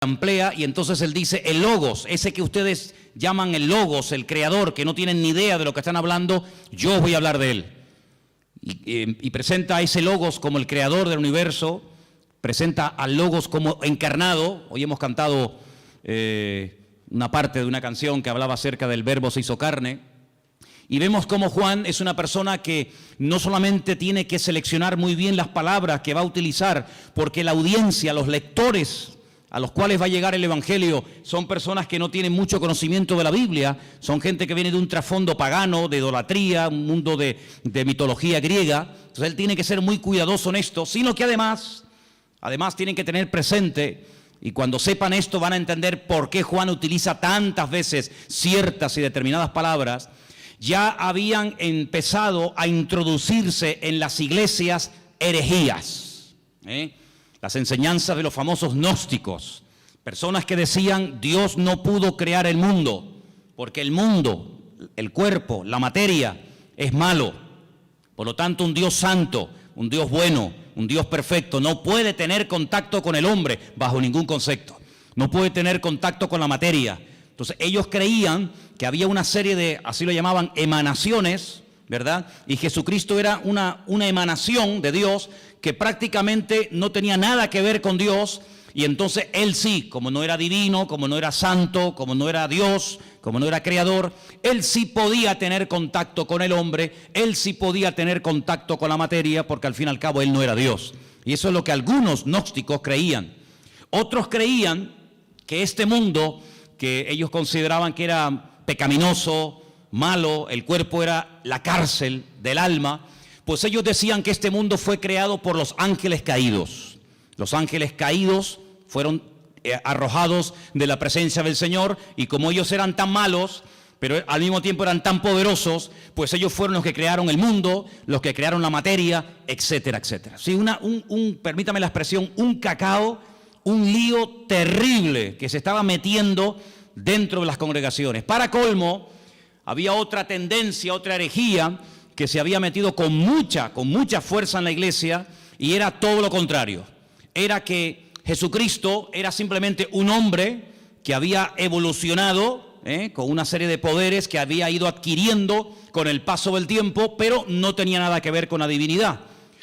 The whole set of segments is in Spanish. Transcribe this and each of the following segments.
amplía y entonces él dice el logos, ese que ustedes llaman el logos, el creador, que no tienen ni idea de lo que están hablando, yo voy a hablar de él. Y presenta a ese logos como el creador del universo, presenta al logos como encarnado. Hoy hemos cantado una parte de una canción que hablaba acerca del verbo se hizo carne. Y vemos cómo Juan es una persona que no solamente tiene que seleccionar muy bien las palabras que va a utilizar, porque la audiencia, los lectores a los cuales va a llegar el Evangelio son personas que no tienen mucho conocimiento de la Biblia, son gente que viene de un trasfondo pagano, de idolatría, un mundo de mitología griega. Entonces él tiene que ser muy cuidadoso en esto, sino que además tienen que tener presente, y cuando sepan esto van a entender por qué Juan utiliza tantas veces ciertas y determinadas palabras. Ya habían empezado a introducirse en las iglesias herejías, las enseñanzas de los famosos gnósticos, personas que decían Dios no pudo crear el mundo, porque el mundo, el cuerpo, la materia es malo. Por lo tanto, un Dios santo, un Dios bueno, un Dios perfecto no puede tener contacto con el hombre bajo ningún concepto, no puede tener contacto con la materia. Entonces ellos creían que había una serie de, así lo llamaban, emanaciones, ¿verdad? Y Jesucristo era una emanación de Dios que prácticamente no tenía nada que ver con Dios, y entonces él sí, como no era divino, como no era santo, como no era Dios, como no era creador, él sí podía tener contacto con el hombre, él sí podía tener contacto con la materia, porque al fin y al cabo él no era Dios. Y eso es lo que algunos gnósticos creían. Otros creían que este mundo, que ellos consideraban que era pecaminoso, malo, el cuerpo era la cárcel del alma, pues ellos decían que este mundo fue creado por los ángeles caídos. Los ángeles caídos fueron arrojados de la presencia del Señor, y como ellos eran tan malos, pero al mismo tiempo eran tan poderosos, pues ellos fueron los que crearon el mundo, los que crearon la materia, etcétera, etcétera. Sí, permítame la expresión, un cacao, un lío terrible que se estaba metiendo dentro de las congregaciones. Para colmo, había otra tendencia, otra herejía que se había metido con mucha fuerza en la iglesia, y era todo lo contrario. Era que Jesucristo era simplemente un hombre que había evolucionado con una serie de poderes que había ido adquiriendo con el paso del tiempo, pero no tenía nada que ver con la divinidad.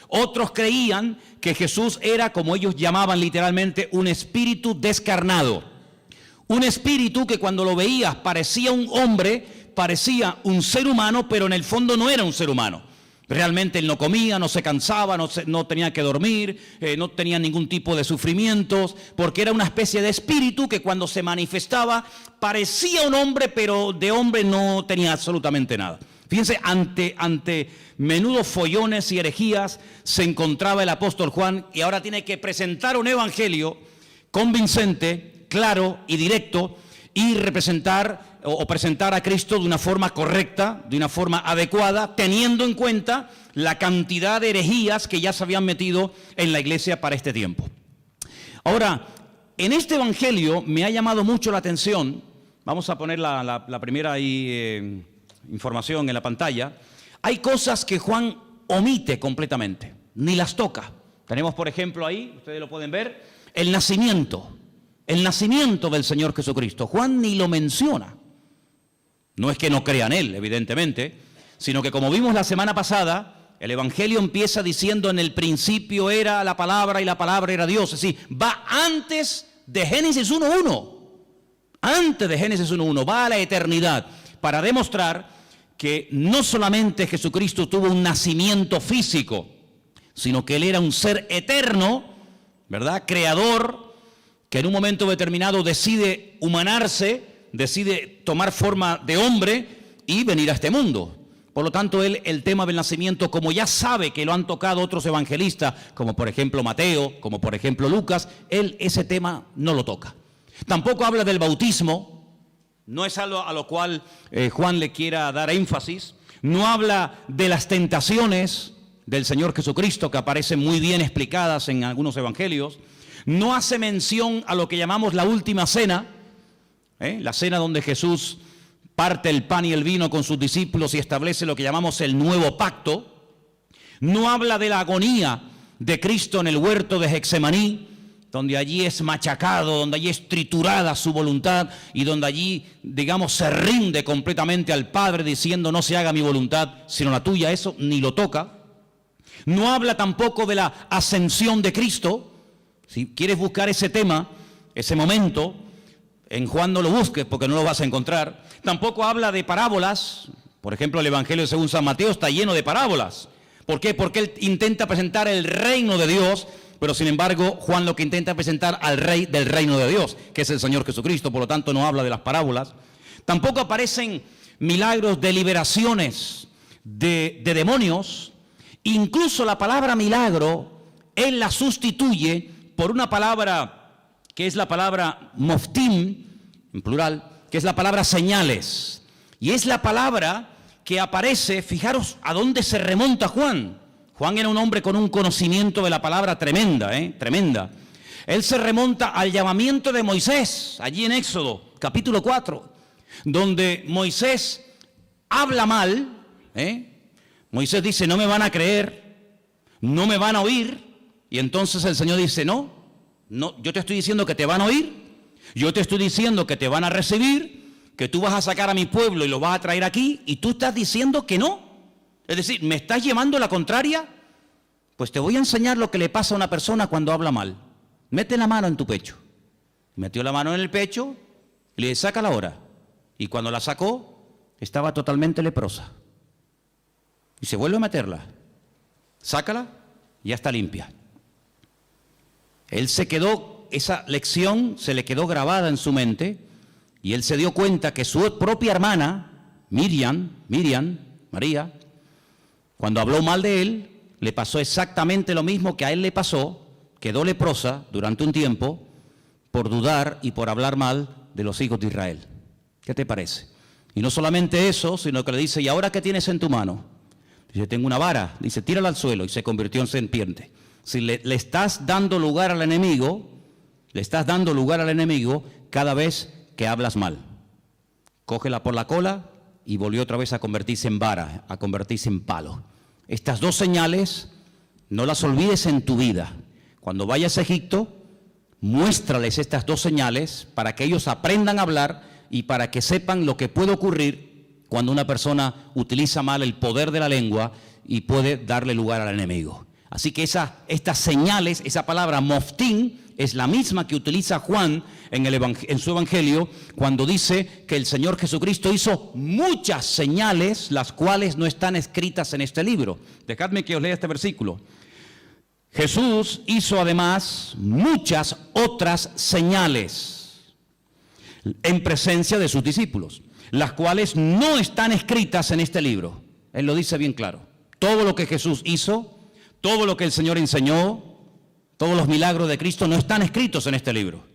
Otros creían que Jesús era, como ellos llamaban literalmente, un espíritu descarnado. Un espíritu que cuando lo veías parecía un hombre, parecía un ser humano, pero en el fondo no era un ser humano. Realmente él no comía, no se cansaba, no tenía que dormir, no tenía ningún tipo de sufrimientos, porque era una especie de espíritu que cuando se manifestaba parecía un hombre, pero de hombre no tenía absolutamente nada. Fíjense, ante menudos follones y herejías se encontraba el apóstol Juan, y ahora tiene que presentar un evangelio convincente, claro y directo, y representar o presentar a Cristo de una forma correcta, de una forma adecuada, teniendo en cuenta la cantidad de herejías que ya se habían metido en la iglesia para este tiempo. Ahora, en este evangelio me ha llamado mucho la atención, vamos a poner la primera información en la pantalla. Hay cosas que Juan omite completamente, ni las toca. Tenemos, por ejemplo, ahí, ustedes lo pueden ver, el nacimiento del Señor Jesucristo. Juan ni lo menciona. No es que no crea en Él, evidentemente, sino que, como vimos la semana pasada, el Evangelio empieza diciendo: en el principio era la palabra y la palabra era Dios. Es decir, va antes de Génesis 1.1. Antes de Génesis 1.1, va a la eternidad, para demostrar que no solamente Jesucristo tuvo un nacimiento físico, sino que Él era un ser eterno, ¿verdad? Creador, que en un momento determinado decide humanarse, decide tomar forma de hombre y venir a este mundo. Por lo tanto, él, el tema del nacimiento, como ya sabe que lo han tocado otros evangelistas, como por ejemplo Mateo, como por ejemplo Lucas, él ese tema no lo toca. Tampoco habla del bautismo, no es algo a lo cual Juan le quiera dar énfasis. No habla de las tentaciones del Señor Jesucristo, que aparecen muy bien explicadas en algunos evangelios. No hace mención a lo que llamamos la última cena, la cena donde Jesús parte el pan y el vino con sus discípulos y establece lo que llamamos el nuevo pacto. No habla de la agonía de Cristo en el huerto de Getsemaní, donde allí es machacado, donde allí es triturada su voluntad y donde allí, digamos, se rinde completamente al Padre diciendo no se haga mi voluntad sino la tuya, eso ni lo toca. No habla tampoco de la ascensión de Cristo. Si quieres buscar ese tema, ese momento, en Juan no lo busques porque no lo vas a encontrar. Tampoco habla de parábolas. Por ejemplo, el Evangelio según San Mateo está lleno de parábolas. ¿Por qué? Porque él intenta presentar el reino de Dios, pero sin embargo Juan lo que intenta presentar al rey del reino de Dios, que es el Señor Jesucristo, por lo tanto no habla de las parábolas. Tampoco aparecen milagros de liberaciones de demonios. Incluso la palabra milagro, él la sustituye por una palabra que es la palabra moftim, en plural, que es la palabra señales. Y es la palabra que aparece, fijaros a dónde se remonta Juan. Juan era un hombre con un conocimiento de la palabra tremenda, tremenda. Él se remonta al llamamiento de Moisés, allí en Éxodo, capítulo 4, donde Moisés habla mal. Moisés dice, no me van a creer, no me van a oír. Y entonces el Señor dice, no, yo te estoy diciendo que te van a oír, yo te estoy diciendo que te van a recibir, que tú vas a sacar a mi pueblo y lo vas a traer aquí, y tú estás diciendo que no. Es decir, ¿me estás llevando la contraria? Pues te voy a enseñar lo que le pasa a una persona cuando habla mal. Mete la mano en tu pecho. Metió la mano en el pecho y le dice, sácala ahora. Y cuando la sacó, estaba totalmente leprosa. Y se vuelve a meterla. Sácala, ya está limpia. Él se quedó, esa lección se le quedó grabada en su mente, y él se dio cuenta que su propia hermana, María, cuando habló mal de él, le pasó exactamente lo mismo que a él le pasó, quedó leprosa durante un tiempo por dudar y por hablar mal de los hijos de Israel. ¿Qué te parece? Y no solamente eso, sino que le dice, ¿y ahora qué tienes en tu mano? Dice, tengo una vara. Dice, tírala al suelo, y se convirtió en serpiente. Si le estás dando lugar al enemigo, cada vez que hablas mal. Cógela por la cola y volvió otra vez a convertirse en vara, a convertirse en palo. Estas dos señales no las olvides en tu vida. Cuando vayas a Egipto, muéstrales estas dos señales para que ellos aprendan a hablar y para que sepan lo que puede ocurrir cuando una persona utiliza mal el poder de la lengua y puede darle lugar al enemigo. Así que estas señales, esa palabra moftim, es la misma que utiliza Juan en su Evangelio cuando dice que el Señor Jesucristo hizo muchas señales, las cuales no están escritas en este libro. Dejadme que os lea este versículo. Jesús hizo además muchas otras señales en presencia de sus discípulos, las cuales no están escritas en este libro. Él lo dice bien claro. Todo lo que Jesús hizo, todo lo que el Señor enseñó, todos los milagros de Cristo no están escritos en este libro.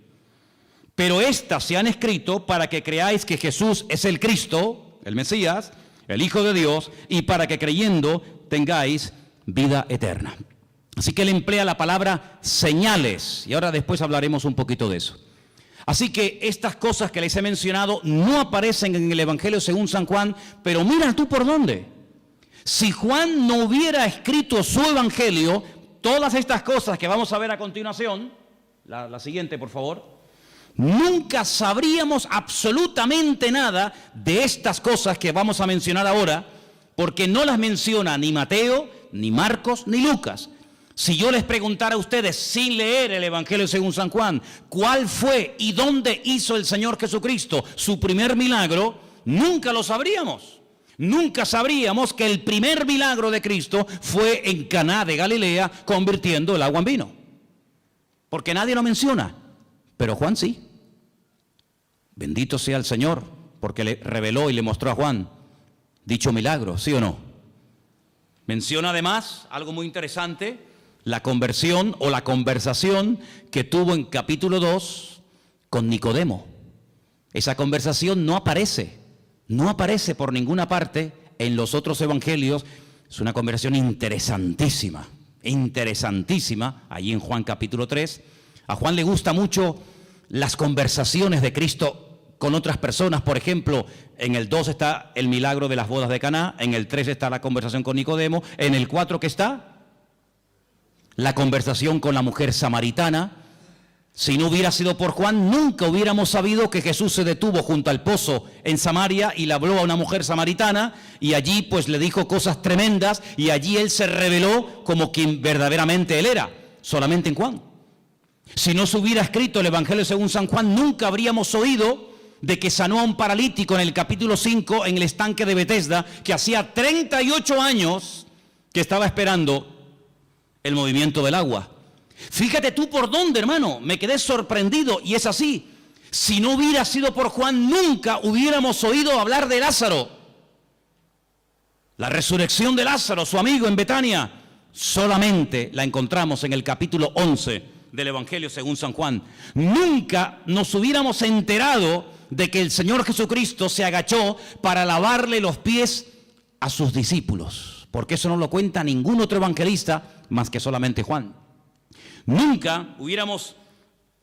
Pero estas se han escrito para que creáis que Jesús es el Cristo, el Mesías, el Hijo de Dios, y para que creyendo tengáis vida eterna. Así que él emplea la palabra señales, y ahora después hablaremos un poquito de eso. Así que estas cosas que les he mencionado no aparecen en el Evangelio según San Juan, pero mira tú por dónde. Si Juan no hubiera escrito su Evangelio, todas estas cosas que vamos a ver a continuación, la siguiente por favor, nunca sabríamos absolutamente nada de estas cosas que vamos a mencionar ahora, porque no las menciona ni Mateo, ni Marcos, ni Lucas. Si yo les preguntara a ustedes, sin leer el Evangelio según San Juan, cuál fue y dónde hizo el Señor Jesucristo su primer milagro, nunca lo sabríamos. Nunca sabríamos que el primer milagro de Cristo fue en Caná de Galilea, convirtiendo el agua en vino. Porque nadie lo menciona, pero Juan sí. Bendito sea el Señor, porque le reveló y le mostró a Juan dicho milagro, ¿sí o no? Menciona además algo muy interesante, la conversión o la conversación que tuvo en capítulo 2 con Nicodemo. Esa conversación no aparece por ninguna parte en los otros evangelios. Es una conversación interesantísima, allí en Juan capítulo 3. A Juan le gusta mucho las conversaciones de Cristo con otras personas. Por ejemplo, en el 2 está el milagro de las bodas de Caná, en el 3 está la conversación con Nicodemo, en el 4 ¿qué está? La conversación con la mujer samaritana. Si no hubiera sido por Juan, nunca hubiéramos sabido que Jesús se detuvo junto al pozo en Samaria y le habló a una mujer samaritana y allí pues le dijo cosas tremendas y allí él se reveló como quien verdaderamente él era, solamente en Juan. Si no se hubiera escrito el Evangelio según San Juan, nunca habríamos oído de que sanó a un paralítico en el capítulo 5 en el estanque de Betesda, que hacía 38 años que estaba esperando el movimiento del agua. Fíjate tú por dónde, hermano, me quedé sorprendido y es así. Si no hubiera sido por Juan, nunca hubiéramos oído hablar de Lázaro. La resurrección de Lázaro, su amigo en Betania, solamente la encontramos en el capítulo 11 del Evangelio según San Juan. Nunca nos hubiéramos enterado de que el Señor Jesucristo se agachó para lavarle los pies a sus discípulos, porque eso no lo cuenta ningún otro evangelista más que solamente Juan. Nunca hubiéramos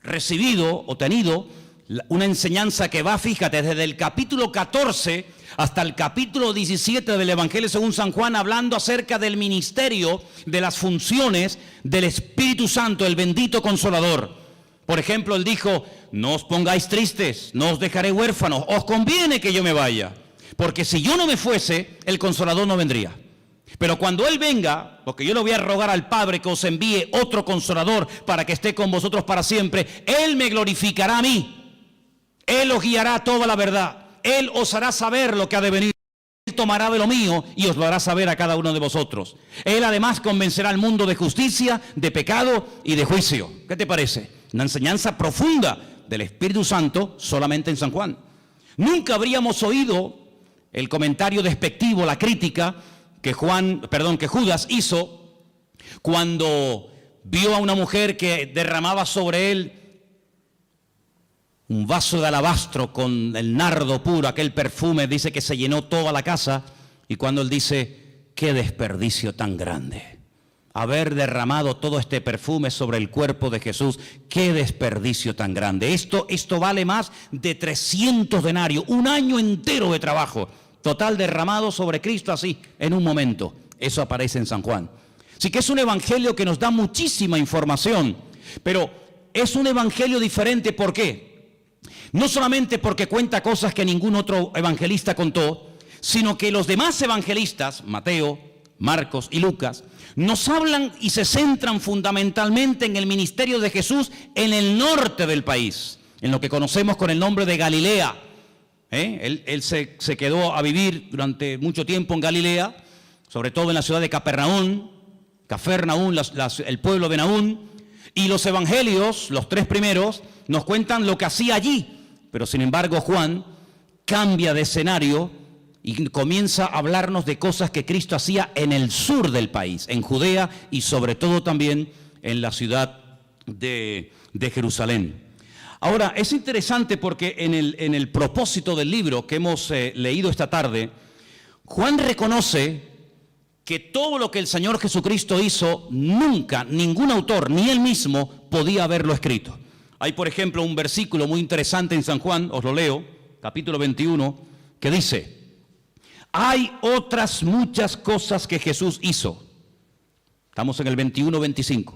recibido o tenido una enseñanza que va, fíjate, desde el capítulo 14 hasta el capítulo 17 del Evangelio según San Juan, hablando acerca del ministerio, de las funciones del Espíritu Santo, el bendito Consolador. Por ejemplo, él dijo, no os pongáis tristes, no os dejaré huérfanos, os conviene que yo me vaya, porque si yo no me fuese, el Consolador no vendría. Pero cuando Él venga, porque yo le voy a rogar al Padre que os envíe otro Consolador para que esté con vosotros para siempre, Él me glorificará a mí. Él os guiará a toda la verdad. Él os hará saber lo que ha de venir. Él tomará de lo mío y os lo hará saber a cada uno de vosotros. Él además convencerá al mundo de justicia, de pecado y de juicio. ¿Qué te parece? Una enseñanza profunda del Espíritu Santo solamente en San Juan. Nunca habríamos oído el comentario despectivo, la crítica que Judas hizo cuando vio a una mujer que derramaba sobre él un vaso de alabastro con el nardo puro, aquel perfume, dice que se llenó toda la casa, y cuando él dice, qué desperdicio tan grande, haber derramado todo este perfume sobre el cuerpo de Jesús, qué desperdicio tan grande, esto vale más de 300 denarios, un año entero de trabajo, total derramado sobre Cristo así, en un momento. Eso aparece en San Juan. Así que es un evangelio que nos da muchísima información, pero es un evangelio diferente. ¿Por qué? No solamente porque cuenta cosas que ningún otro evangelista contó, sino que los demás evangelistas, Mateo, Marcos y Lucas, nos hablan y se centran fundamentalmente en el ministerio de Jesús en el norte del país, en lo que conocemos con el nombre de Galilea. Él se quedó a vivir durante mucho tiempo en Galilea, sobre todo en la ciudad de Capernaum, el pueblo de Naúm, y los evangelios, los 3 primeros, nos cuentan lo que hacía allí, pero sin embargo Juan cambia de escenario y comienza a hablarnos de cosas que Cristo hacía en el sur del país, en Judea y sobre todo también en la ciudad de Jerusalén. Ahora, es interesante porque en el propósito del libro que hemos leído esta tarde, Juan reconoce que todo lo que el Señor Jesucristo hizo, nunca, ningún autor, ni él mismo, podía haberlo escrito. Hay, por ejemplo, un versículo muy interesante en San Juan, os lo leo, capítulo 21, que dice, hay otras muchas cosas que Jesús hizo. Estamos en el 21-25.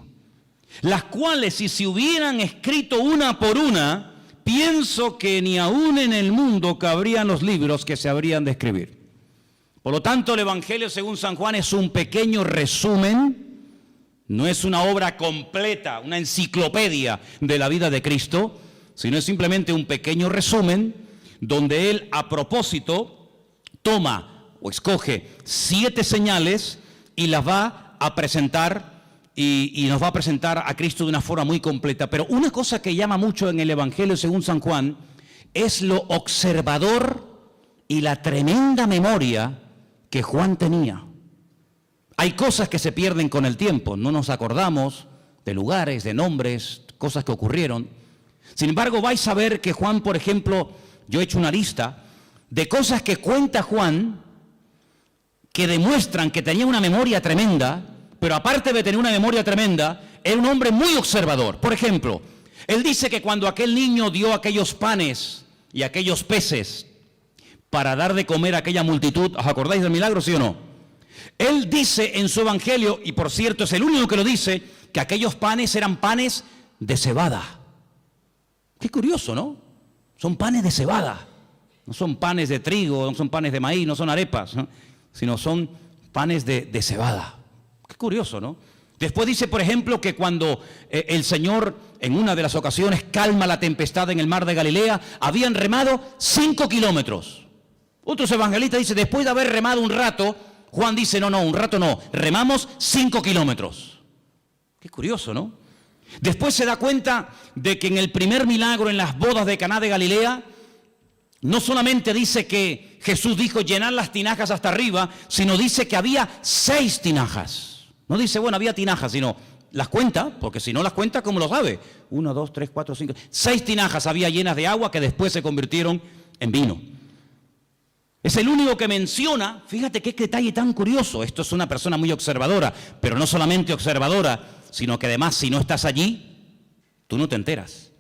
Las cuales si se hubieran escrito una por una, pienso que ni aún en el mundo cabrían los libros que se habrían de escribir. Por lo tanto, el Evangelio según San Juan es un pequeño resumen, no es una obra completa, una enciclopedia de la vida de Cristo, sino es simplemente un pequeño resumen donde él a propósito toma o escoge 7 señales y las va a presentar. Y nos va a presentar a Cristo de una forma muy completa. Pero una cosa que llama mucho en el Evangelio según San Juan es lo observador y la tremenda memoria que Juan tenía. Hay cosas que se pierden con el tiempo, no nos acordamos de lugares, de nombres, cosas que ocurrieron. Sin embargo, vais a ver que Juan, por ejemplo, yo he hecho una lista de cosas que cuenta Juan que demuestran que tenía una memoria tremenda. Pero aparte de tener una memoria tremenda, era un hombre muy observador. Por ejemplo, él dice que cuando aquel niño dio aquellos panes y aquellos peces para dar de comer a aquella multitud, ¿os acordáis del milagro, sí o no? Él dice en su evangelio, y por cierto es el único que lo dice, que aquellos panes eran panes de cebada. Qué curioso, ¿no? Son panes de cebada. No son panes de trigo, no son panes de maíz, no son arepas, ¿no? Sino son panes de cebada. Qué curioso, ¿no? Después dice, por ejemplo, que cuando el Señor en una de las ocasiones calma la tempestad en el mar de Galilea, habían remado 5 kilómetros. Otros evangelistas dicen, después de haber remado un rato, Juan dice, no, un rato no, remamos 5 kilómetros. Qué curioso, ¿no? Después se da cuenta de que en el primer milagro en las bodas de Caná de Galilea, no solamente dice que Jesús dijo llenar las tinajas hasta arriba, sino dice que había 6 tinajas. No dice, bueno, había tinajas, sino las cuenta, porque si no las cuenta, ¿cómo lo sabe? 1, 2, 3, 4, 5, 6 tinajas había llenas de agua que después se convirtieron en vino. Es el único que menciona, fíjate qué detalle tan curioso, esto es una persona muy observadora, pero no solamente observadora, sino que además si no estás allí, tú no te enteras.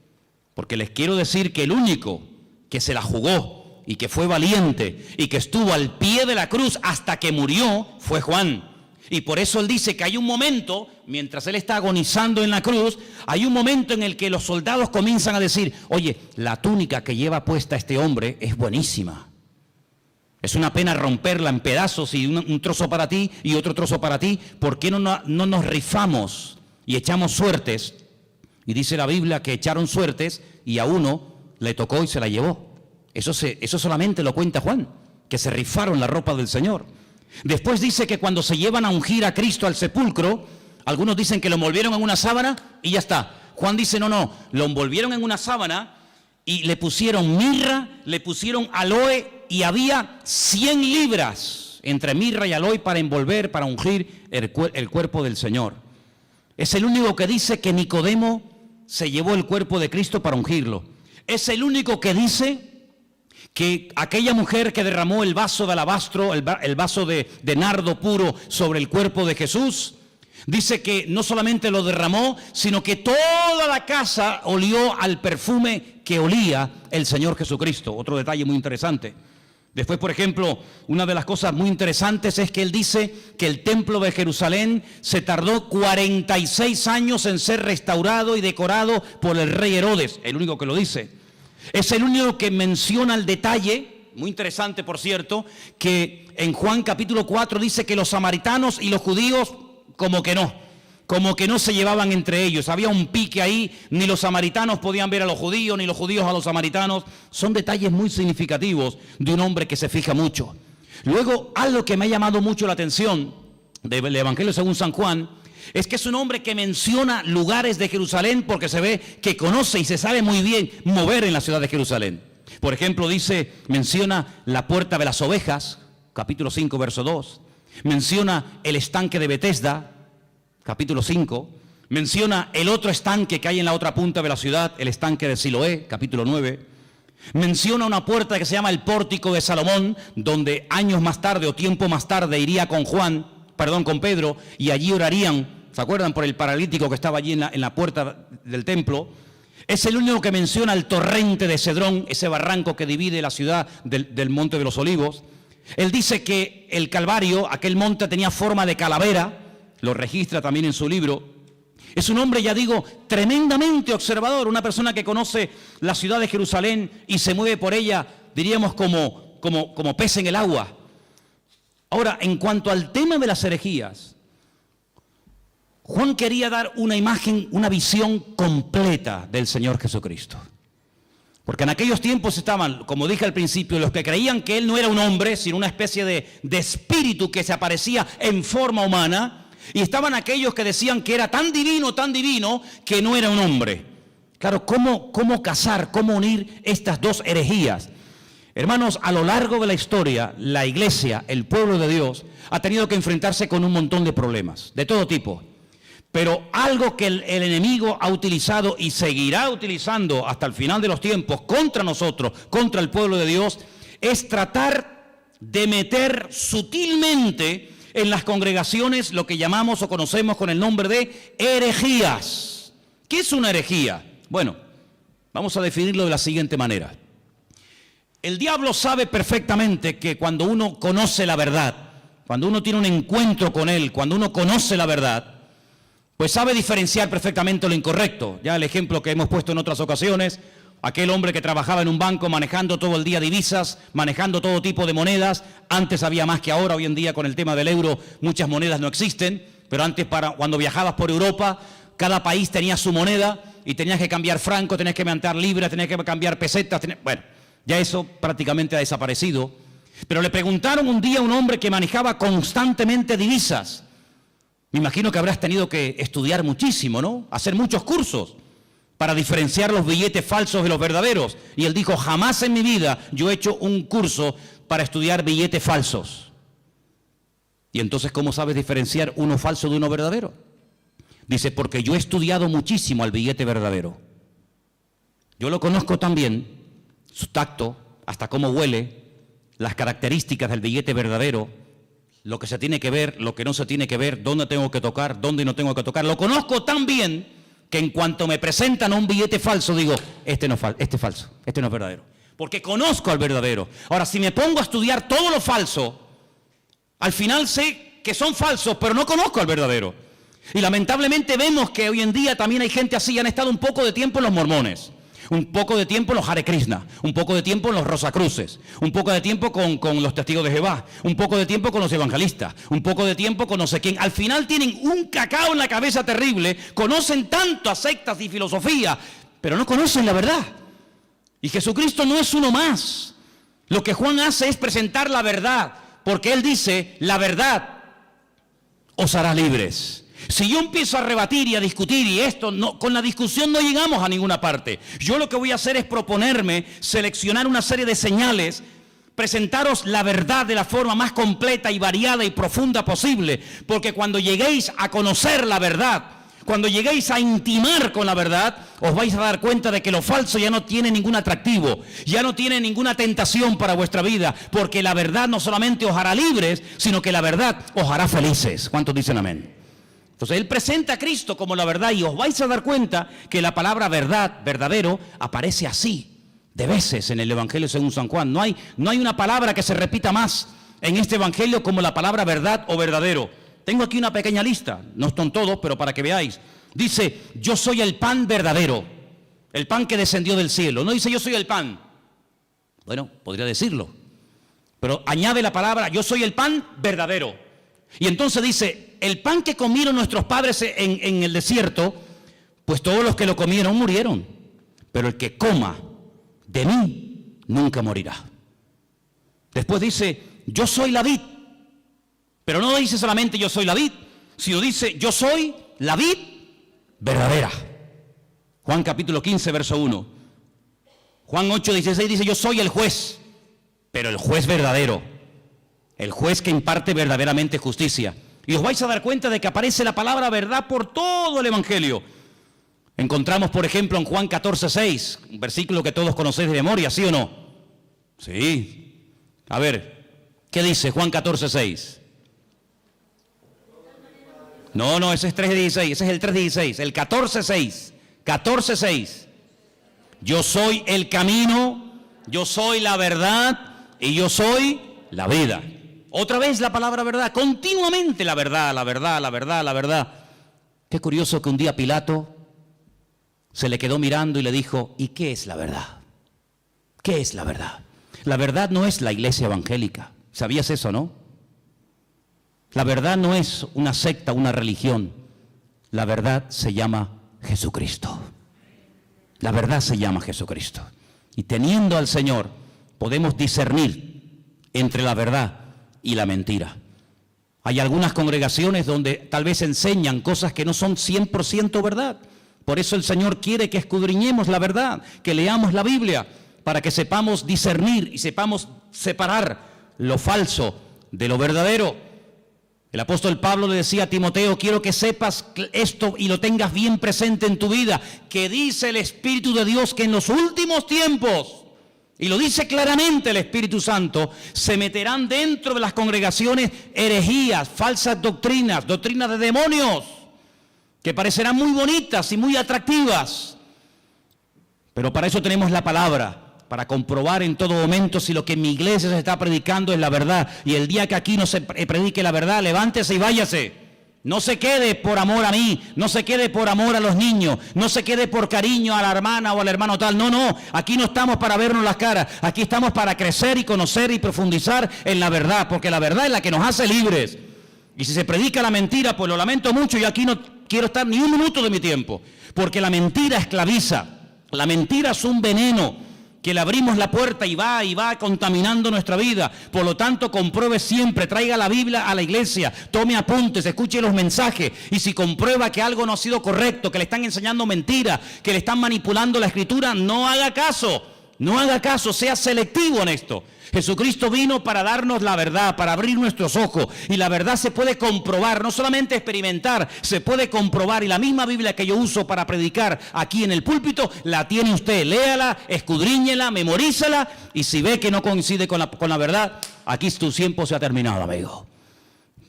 Porque les quiero decir que el único que se la jugó y que fue valiente y que estuvo al pie de la cruz hasta que murió fue Juan. Y por eso él dice que hay un momento, mientras él está agonizando en la cruz, hay un momento en el que los soldados comienzan a decir, oye, la túnica que lleva puesta este hombre es buenísima. Es una pena romperla en pedazos y un trozo para ti y otro trozo para ti. ¿Por qué no nos rifamos y echamos suertes? Y dice la Biblia que echaron suertes y a uno le tocó y se la llevó. Eso solamente lo cuenta Juan, que se rifaron la ropa del Señor. Después dice que cuando se llevan a ungir a Cristo al sepulcro, algunos dicen que lo envolvieron en una sábana y ya está. Juan dice, no, lo envolvieron en una sábana y le pusieron mirra, le pusieron aloe y había 100 libras entre mirra y aloe para envolver, para ungir el cuerpo del Señor. Es el único que dice que Nicodemo se llevó el cuerpo de Cristo para ungirlo. Es el único que dice que aquella mujer que derramó el vaso de alabastro, el vaso de nardo puro sobre el cuerpo de Jesús, dice que no solamente lo derramó, sino que toda la casa olió al perfume que olía el Señor Jesucristo. Otro detalle muy interesante. Después, por ejemplo, una de las cosas muy interesantes es que él dice que el templo de Jerusalén se tardó 46 años en ser restaurado y decorado por el rey Herodes, el único que lo dice. Es el único que menciona el detalle, muy interesante por cierto, que en Juan capítulo 4 dice que los samaritanos y los judíos como que no se llevaban entre ellos. Había un pique ahí, ni los samaritanos podían ver a los judíos, ni los judíos a los samaritanos. Son detalles muy significativos de un hombre que se fija mucho. Luego, algo que me ha llamado mucho la atención del Evangelio según San Juan, es que es un hombre que menciona lugares de Jerusalén porque se ve que conoce y se sabe muy bien mover en la ciudad de Jerusalén. Por ejemplo, menciona la puerta de las ovejas, capítulo 5, verso 2. Menciona el estanque de Betesda, capítulo 5. Menciona el otro estanque que hay en la otra punta de la ciudad, el estanque de Siloé, capítulo 9. Menciona una puerta que se llama el pórtico de Salomón, donde años más tarde o tiempo más tarde iría con Pedro, y allí orarían, ¿se acuerdan? Por el paralítico que estaba allí en la puerta del templo. Es el único que menciona el torrente de Cedrón, ese barranco que divide la ciudad del Monte de los Olivos. Él dice que el Calvario, aquel monte, tenía forma de calavera, lo registra también en su libro. Es un hombre, ya digo, tremendamente observador, una persona que conoce la ciudad de Jerusalén y se mueve por ella, diríamos, como pez en el agua. Ahora, en cuanto al tema de las herejías, Juan quería dar una imagen, una visión completa del Señor Jesucristo. Porque en aquellos tiempos estaban, como dije al principio, los que creían que Él no era un hombre, sino una especie de espíritu que se aparecía en forma humana, y estaban aquellos que decían que era tan divino, que no era un hombre. Claro, ¿cómo casar, cómo unir estas dos herejías? Hermanos, a lo largo de la historia, la iglesia, el pueblo de Dios, ha tenido que enfrentarse con un montón de problemas, de todo tipo. Pero algo que el enemigo ha utilizado y seguirá utilizando hasta el final de los tiempos contra nosotros, contra el pueblo de Dios, es tratar de meter sutilmente en las congregaciones lo que llamamos o conocemos con el nombre de herejías. ¿Qué es una herejía? Bueno, vamos a definirlo de la siguiente manera. El diablo sabe perfectamente que cuando uno conoce la verdad, cuando uno tiene un encuentro con él, cuando uno conoce la verdad, pues sabe diferenciar perfectamente lo incorrecto. Ya el ejemplo que hemos puesto en otras ocasiones, Aquel hombre que trabajaba en un banco manejando todo el día divisas, manejando todo tipo de monedas. Antes había más que ahora. Hoy en día con el tema del euro muchas monedas no existen. Pero antes, cuando viajabas por Europa, cada país tenía su moneda y tenías que cambiar franco, tenías que mandar libras, tenías que cambiar pesetas. Bueno, ya eso prácticamente ha desaparecido. Pero le preguntaron un día a un hombre que manejaba constantemente divisas. Me imagino que habrás tenido que estudiar muchísimo, ¿no? Hacer muchos cursos para diferenciar los billetes falsos de los verdaderos. Y él dijo, jamás en mi vida yo he hecho un curso para estudiar billetes falsos. Y entonces, ¿cómo sabes diferenciar uno falso de uno verdadero? Dice, porque yo he estudiado muchísimo al billete verdadero. Yo lo conozco también, su tacto, hasta cómo huele, las características del billete verdadero, lo que se tiene que ver, lo que no se tiene que ver, dónde tengo que tocar, dónde no tengo que tocar. Lo conozco tan bien que en cuanto me presentan un billete falso, digo, este es falso, este no es verdadero. Porque conozco al verdadero. Ahora, si me pongo a estudiar todo lo falso, al final sé que son falsos, pero no conozco al verdadero. Y lamentablemente vemos que hoy en día también hay gente así. Han estado un poco de tiempo en los mormones, un poco de tiempo en los Hare Krishna, un poco de tiempo en los Rosacruces, un poco de tiempo con los testigos de Jehová, un poco de tiempo con los evangelistas, un poco de tiempo con no sé quién. Al final tienen un cacao en la cabeza terrible, conocen tanto a sectas y filosofía, pero no conocen la verdad. Y Jesucristo no es uno más. Lo que Juan hace es presentar la verdad, porque él dice, la verdad os hará libres. Si yo empiezo a rebatir y a discutir y esto, no, con la discusión no llegamos a ninguna parte. Yo lo que voy a hacer es proponerme, seleccionar una serie de señales, presentaros la verdad de la forma más completa y variada y profunda posible, porque cuando lleguéis a conocer la verdad, cuando lleguéis a intimar con la verdad, os vais a dar cuenta de que lo falso ya no tiene ningún atractivo, ya no tiene ninguna tentación para vuestra vida, porque la verdad no solamente os hará libres, sino que la verdad os hará felices. ¿Cuántos dicen amén? Entonces él presenta a Cristo como la verdad y os vais a dar cuenta que la palabra verdad, verdadero, aparece así de veces en el Evangelio según San Juan. No hay una palabra que se repita más en este Evangelio como la palabra verdad o verdadero. Tengo aquí una pequeña lista, no están todos, pero para que veáis. Dice, yo soy el pan verdadero, el pan que descendió del cielo. No dice yo soy el pan. Bueno, podría decirlo, pero añade la palabra, yo soy el pan verdadero. Y entonces dice, el pan que comieron nuestros padres en el desierto, pues todos los que lo comieron murieron. Pero el que coma de mí nunca morirá. Después dice, yo soy la vid. Pero no dice solamente yo soy la vid, sino dice yo soy la vid verdadera. Juan capítulo 15, verso 1. Juan 8, 16 dice yo soy el juez, pero el juez verdadero. El juez que imparte verdaderamente justicia. Y os vais a dar cuenta de que aparece la palabra verdad por todo el Evangelio. Encontramos, por ejemplo, en Juan 14, 6, un versículo que todos conocéis de memoria, ¿sí o no? Sí. A ver, ¿qué dice Juan 14, 6? No, ese es 3:16, ese es el 3:16, el 14:6, 14:6. Yo soy el camino, yo soy la verdad y yo soy la vida. Otra vez la palabra verdad, continuamente la verdad, la verdad, la verdad, la verdad. Qué curioso que un día Pilato se le quedó mirando y le dijo, ¿y qué es la verdad? ¿Qué es la verdad? La verdad no es la iglesia evangélica, ¿sabías eso, no? La verdad no es una secta, una religión. La verdad se llama Jesucristo. La verdad se llama Jesucristo. Y teniendo al Señor, podemos discernir entre la verdad y la mentira. Hay algunas congregaciones donde tal vez enseñan cosas que no son 100% verdad. Por eso el Señor quiere que escudriñemos la verdad, que leamos la Biblia, para que sepamos discernir y sepamos separar lo falso de lo verdadero. El apóstol Pablo le decía a Timoteo, quiero que sepas esto y lo tengas bien presente en tu vida, que dice el Espíritu de Dios que en los últimos tiempos, y lo dice claramente el Espíritu Santo, se meterán dentro de las congregaciones herejías, falsas doctrinas, doctrinas de demonios, que parecerán muy bonitas y muy atractivas. Pero para eso tenemos la palabra, para comprobar en todo momento si lo que en mi iglesia se está predicando es la verdad. Y el día que aquí no se predique la verdad, levántese y váyase, No se quede por amor a mí, no se quede por amor a los niños, no se quede por cariño a la hermana o al hermano tal. No, no, aquí no estamos para vernos las caras, aquí estamos para crecer y conocer y profundizar en la verdad, porque la verdad es la que nos hace libres. Y si se predica la mentira, pues lo lamento mucho, y aquí no quiero estar ni un minuto de mi tiempo, porque la mentira esclaviza, la mentira es un veneno que le abrimos la puerta y va contaminando nuestra vida. Por lo tanto, compruebe siempre, traiga la Biblia a la iglesia, tome apuntes, escuche los mensajes, y si comprueba que algo no ha sido correcto, que le están enseñando mentiras, que le están manipulando la escritura, no haga caso, sea selectivo en esto. Jesucristo vino para darnos la verdad, para abrir nuestros ojos, y la verdad se puede comprobar, no solamente experimentar, se puede comprobar, y la misma Biblia que yo uso para predicar aquí en el púlpito, la tiene usted. Léala, escudriñela, memorízala, y si ve que no coincide con la verdad, aquí tu tiempo se ha terminado, amigo.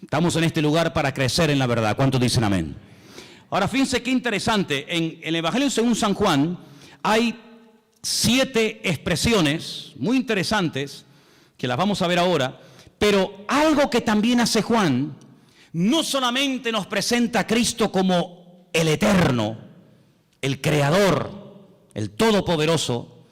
Estamos en este lugar para crecer en la verdad. ¿Cuántos dicen amén? Ahora, fíjense qué interesante, en el Evangelio según San Juan hay 7 expresiones muy interesantes que las vamos a ver ahora, pero algo que también hace Juan, no solamente nos presenta a Cristo como el eterno, el creador, el todopoderoso,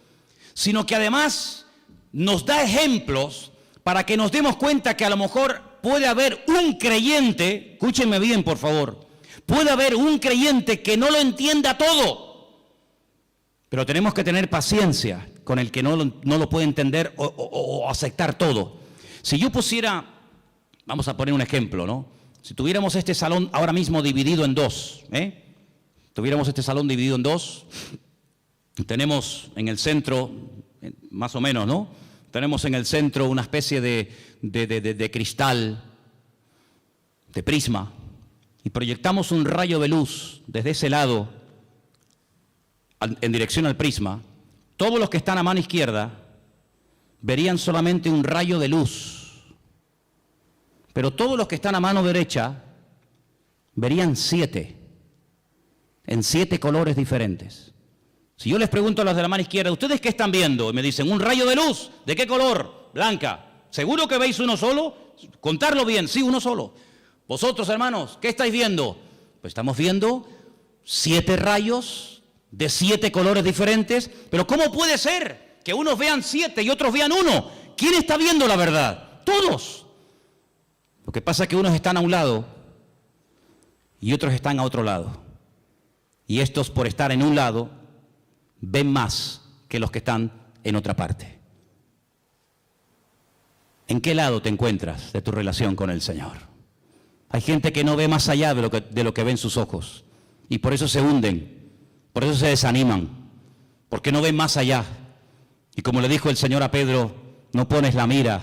sino que además nos da ejemplos para que nos demos cuenta que a lo mejor puede haber un creyente, escúchenme bien por favor, puede haber un creyente que no lo entienda todo, pero tenemos que tener paciencia con el que no lo puede entender o aceptar todo. Si yo pusiera, vamos a poner un ejemplo, ¿no? Si tuviéramos este salón ahora mismo dividido en dos, tuviéramos este salón dividido en dos, tenemos en el centro, más o menos, ¿no? Tenemos en el centro una especie de cristal, de prisma, y proyectamos un rayo de luz desde ese lado en dirección al prisma. Todos los que están a mano izquierda verían solamente un rayo de luz, pero todos los que están a mano derecha verían 7, en 7 colores diferentes. Si yo les pregunto a los de la mano izquierda, ¿ustedes qué están viendo? Y me dicen, un rayo de luz. ¿De qué color? Blanca. ¿Seguro que veis uno solo? Contarlo bien, sí, uno solo. Vosotros, hermanos, ¿qué estáis viendo? Pues estamos viendo 7 rayos de 7 colores diferentes, pero ¿cómo puede ser que unos vean 7 y otros vean 1? ¿Quién está viendo la verdad? Todos. Lo que pasa es que unos están a un lado y otros están a otro lado. Y estos, por estar en un lado, ven más que los que están en otra parte. ¿En qué lado te encuentras de tu relación con el Señor? Hay gente que no ve más allá de lo que ven sus ojos, y por eso se hunden. Por eso se desaniman, porque no ven más allá. Y como le dijo el Señor a Pedro, no pones la mira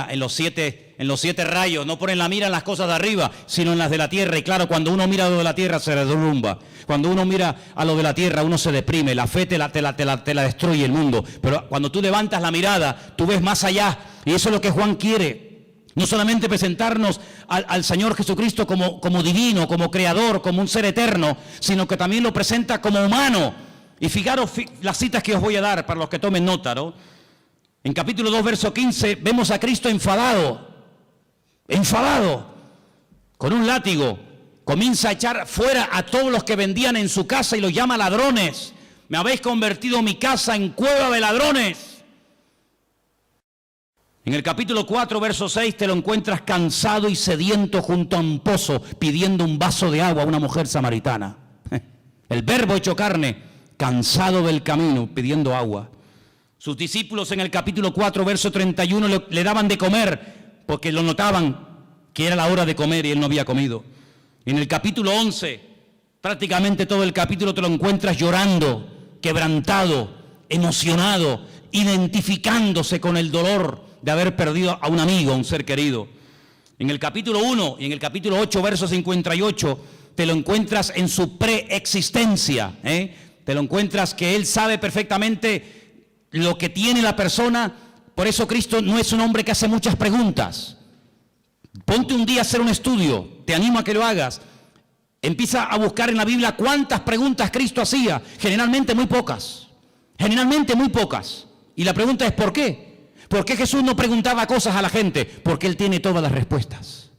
en los 7 rayos, no pones la mira en las cosas de arriba, sino en las de la tierra. Y claro, cuando uno mira a lo de la tierra se derrumba. Cuando uno mira a lo de la tierra uno se deprime, la fe te la destruye el mundo. Pero cuando tú levantas la mirada, tú ves más allá. Y eso es lo que Juan quiere. No solamente presentarnos al Señor Jesucristo como divino, como creador, como un ser eterno, sino que también lo presenta como humano. Y fijaros las citas que os voy a dar para los que tomen nota, ¿no? En capítulo 2, verso 15, vemos a Cristo enfadado, con un látigo. Comienza a echar fuera a todos los que vendían en su casa y los llama ladrones. Me habéis convertido mi casa en cueva de ladrones. En el capítulo 4, verso 6, te lo encuentras cansado y sediento junto a un pozo, pidiendo un vaso de agua a una mujer samaritana. El verbo hecho carne, cansado del camino, pidiendo agua. Sus discípulos en el capítulo 4, verso 31, le daban de comer, porque lo notaban que era la hora de comer y él no había comido. En el capítulo 11, prácticamente todo el capítulo te lo encuentras llorando, quebrantado, emocionado, identificándose con el dolor de haber perdido a un amigo, a un ser querido. En el capítulo 1 y en el capítulo 8, verso 58, te lo encuentras en su preexistencia, Te lo encuentras que Él sabe perfectamente lo que tiene la persona. Por eso Cristo no es un hombre que hace muchas preguntas. Ponte un día a hacer un estudio, te animo a que lo hagas. Empieza a buscar en la Biblia cuántas preguntas Cristo hacía. Generalmente muy pocas. Y la pregunta es ¿por qué? ¿Por qué Jesús no preguntaba cosas a la gente? Porque Él tiene todas las respuestas.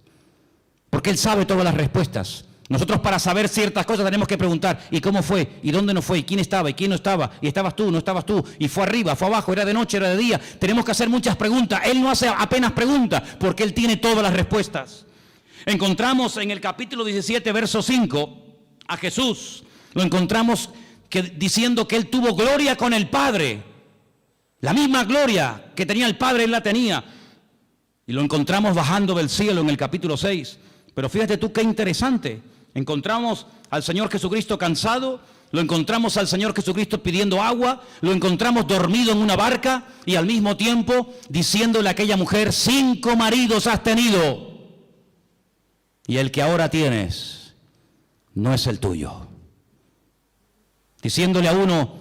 porque Él sabe todas las respuestas. Nosotros para saber ciertas cosas tenemos que preguntar, ¿y cómo fue? ¿Y dónde no fue? ¿Y quién estaba? ¿Y quién no estaba? ¿Y estabas tú? ¿No estabas tú? ¿Y fue arriba? ¿Fue abajo? ¿Era de noche? ¿Era de día? Tenemos que hacer muchas preguntas. Él no hace apenas preguntas, porque Él tiene todas las respuestas. Encontramos en el capítulo 17, verso 5, a Jesús. Lo encontramos diciendo que Él tuvo gloria con el Padre. La misma gloria que tenía el Padre, Él la tenía. Y lo encontramos bajando del cielo en el capítulo 6. Pero fíjate tú qué interesante. Encontramos al Señor Jesucristo cansado, lo encontramos al Señor Jesucristo pidiendo agua, lo encontramos dormido en una barca y al mismo tiempo diciéndole a aquella mujer, 5 maridos has tenido y el que ahora tienes no es el tuyo. Diciéndole a uno,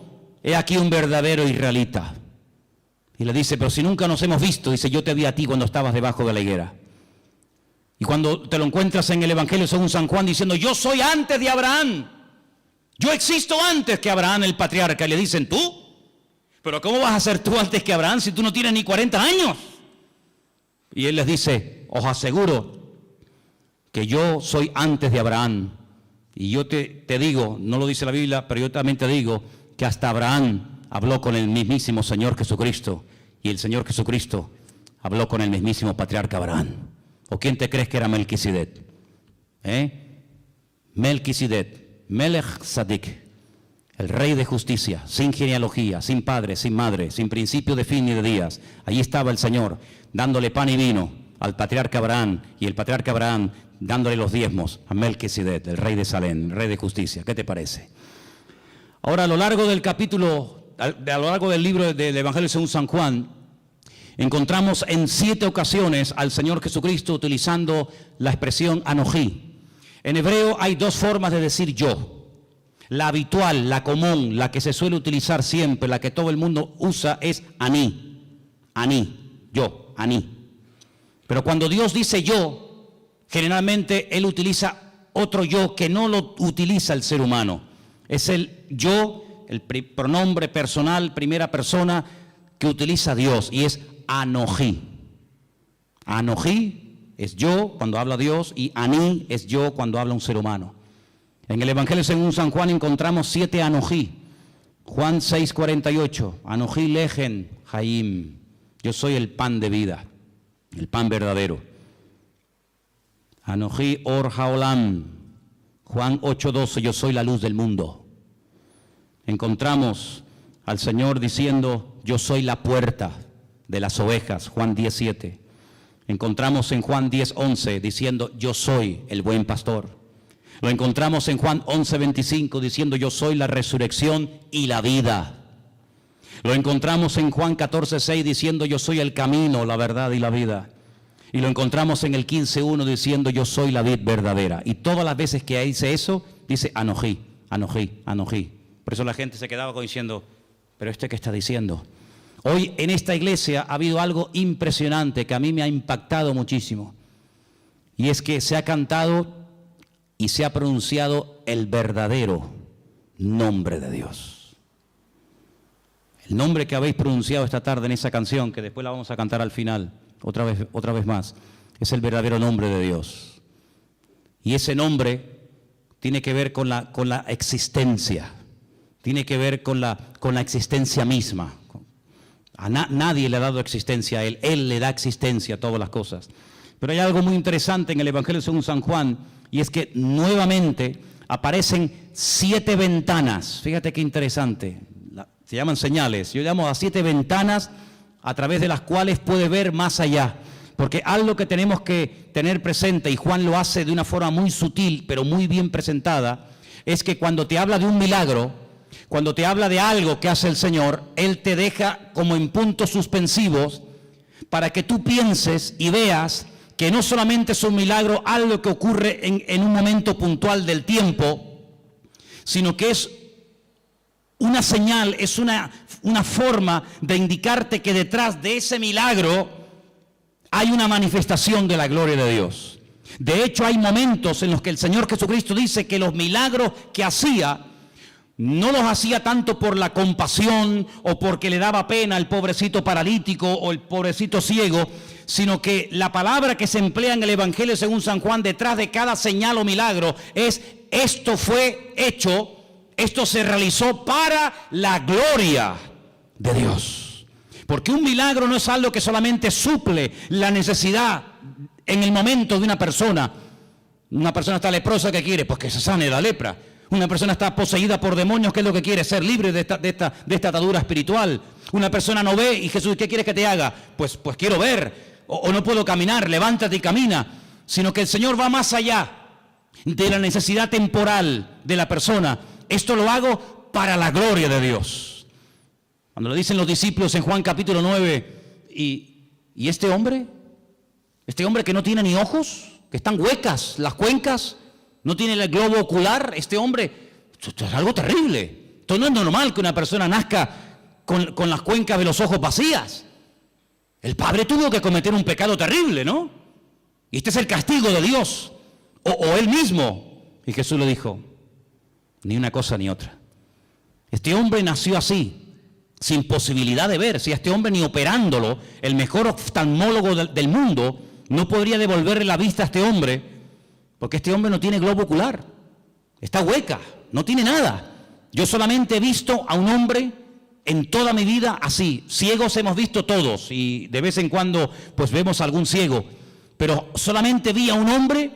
he aquí un verdadero israelita. Y le dice, pero si nunca nos hemos visto, dice, yo te vi a ti cuando estabas debajo de la higuera. Y cuando te lo encuentras en el Evangelio según San Juan diciendo, yo soy antes de Abraham. Yo existo antes que Abraham el patriarca. Y le dicen, ¿tú? ¿Pero cómo vas a ser tú antes que Abraham si tú no tienes ni 40 años? Y él les dice, os aseguro que yo soy antes de Abraham. Y yo te digo, no lo dice la Biblia, pero yo también te digo que hasta Abraham habló con el mismísimo Señor Jesucristo. Y el Señor Jesucristo habló con el mismísimo patriarca Abraham. ¿O quién te crees que era Melquisedec? Melquisedec, Melech Tzadik, el rey de justicia, sin genealogía, sin padre, sin madre, sin principio de fin ni de días. Allí estaba el Señor, dándole pan y vino al patriarca Abraham, y el patriarca Abraham dándole los diezmos a Melquisedec, el rey de Salem, el rey de justicia. ¿Qué te parece? Ahora, a lo largo del capítulo, a lo largo del libro del Evangelio según San Juan, encontramos en 7 ocasiones al Señor Jesucristo utilizando la expresión anojí. En hebreo hay 2 formas de decir yo. La habitual, la común, la que se suele utilizar siempre, la que todo el mundo usa es aní. Aní, yo, aní. Pero cuando Dios dice yo, generalmente Él utiliza otro yo que no lo utiliza el ser humano. Es el yo, el pronombre personal, primera persona que utiliza Dios y es Anojí. Anojí es yo cuando habla Dios y Aní es yo cuando habla un ser humano. En el Evangelio según San Juan encontramos 7 Anojí. Juan 6:48, Anojí lejen Jaim, yo soy el pan de vida, el pan verdadero. Anojí or haolam, Juan 8:12, yo soy la luz del mundo. Encontramos al Señor diciendo, yo soy la puerta de las ovejas, Juan 10:7. Encontramos en Juan 10:11 diciendo, yo soy el buen pastor. Lo encontramos en Juan 11:25 diciendo, yo soy la resurrección y la vida. Lo encontramos en Juan 14:6 diciendo, yo soy el camino, la verdad y la vida. Y lo encontramos en el 15:1 diciendo, yo soy la vid verdadera. Y todas las veces que dice eso, dice Anojí, Anojí, Anojí. Por eso la gente se quedaba diciendo, ¿pero este qué está diciendo? Hoy en esta iglesia ha habido algo impresionante que a mí me ha impactado muchísimo. Y es que se ha cantado y se ha pronunciado el verdadero nombre de Dios. El nombre que habéis pronunciado esta tarde en esa canción, que después la vamos a cantar al final, otra vez más, es el verdadero nombre de Dios. Y ese nombre tiene que ver con la existencia, tiene que ver con la existencia misma. Nadie le ha dado existencia a Él le da existencia a todas las cosas. Pero hay algo muy interesante en el Evangelio según San Juan, y es que nuevamente aparecen 7 ventanas. Fíjate qué interesante, se llaman señales. Yo llamo a 7 ventanas a través de las cuales puede ver más allá. Porque algo que tenemos que tener presente, y Juan lo hace de una forma muy sutil, pero muy bien presentada, es que cuando te habla de un milagro, cuando te habla de algo que hace el Señor, Él te deja como en puntos suspensivos para que tú pienses y veas que no solamente es un milagro, algo que ocurre en un momento puntual del tiempo, sino que es una señal, es una forma de indicarte que detrás de ese milagro hay una manifestación de la gloria de Dios. De hecho, hay momentos en los que el Señor Jesucristo dice que los milagros que hacía no los hacía tanto por la compasión o porque le daba pena al pobrecito paralítico o el pobrecito ciego, sino que la palabra que se emplea en el Evangelio según San Juan detrás de cada señal o milagro es: esto fue hecho, esto se realizó para la gloria de Dios. Porque un milagro no es algo que solamente suple la necesidad en el momento de una persona. Una persona está leprosa, ¿qué quiere? Pues que se sane de la lepra. Una persona está poseída por demonios, ¿qué es lo que quiere? Ser libre de esta atadura espiritual. Una persona no ve y Jesús, ¿qué quieres que te haga? Pues quiero ver, o no puedo caminar, levántate y camina. Sino que el Señor va más allá de la necesidad temporal de la persona. Esto lo hago para la gloria de Dios. Cuando lo dicen los discípulos en Juan capítulo 9, ¿y este hombre que no tiene ni ojos, que están huecas las cuencas, no tiene el globo ocular, este hombre, esto es algo terrible. Esto no es normal que una persona nazca con las cuencas de los ojos vacías. El padre tuvo que cometer un pecado terrible, ¿no? Y este es el castigo de Dios, o él mismo. Y Jesús le dijo: ni una cosa ni otra. Este hombre nació así, sin posibilidad de ver. Si a este hombre ni operándolo, el mejor oftalmólogo del mundo no podría devolverle la vista a este hombre, porque este hombre no tiene globo ocular, está hueca, no tiene nada. Yo solamente he visto a un hombre en toda mi vida así. Ciegos hemos visto todos y de vez en cuando pues vemos a algún ciego, pero solamente vi a un hombre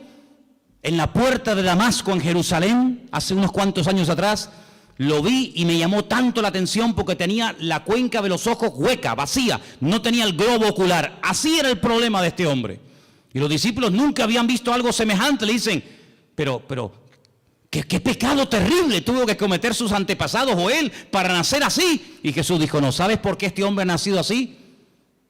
en la puerta de Damasco en Jerusalén hace unos cuantos años atrás. Lo vi y me llamó tanto la atención porque tenía la cuenca de los ojos hueca, vacía, no tenía el globo ocular. Así era el problema de este hombre. Y los discípulos nunca habían visto algo semejante. Le dicen: pero ¿qué pecado terrible tuvo que cometer sus antepasados o él para nacer así? Y Jesús dijo: ¿no sabes por qué este hombre ha nacido así?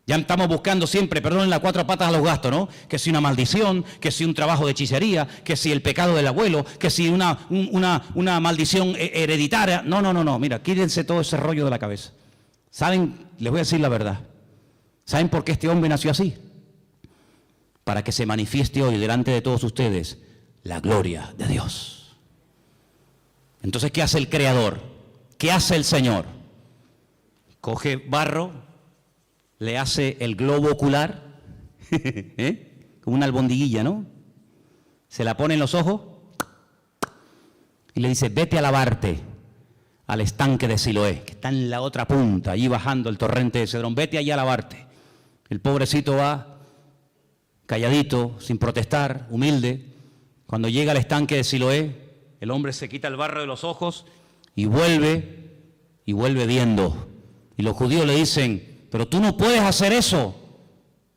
Ya estamos buscando siempre, perdonen, las cuatro patas a los gastos, ¿no? Que si una maldición, que si un trabajo de hechicería, que si el pecado del abuelo, que si una maldición hereditaria. No, mira, quítense todo ese rollo de la cabeza. ¿Saben? Les voy a decir la verdad. ¿Saben por qué este hombre nació así? Para que se manifieste hoy delante de todos ustedes la gloria de Dios. Entonces, ¿qué hace el Creador? ¿Qué hace el Señor? Coge barro, le hace el globo ocular, como una albondiguilla, ¿no? Se la pone en los ojos y le dice: vete a lavarte al estanque de Siloé, que está en la otra punta, allí bajando el torrente de Cedrón. Vete allá a lavarte. El pobrecito va calladito, sin protestar, humilde. Cuando llega al estanque de Siloé, el hombre se quita el barro de los ojos y vuelve viendo. Y los judíos le dicen: pero tú no puedes hacer eso,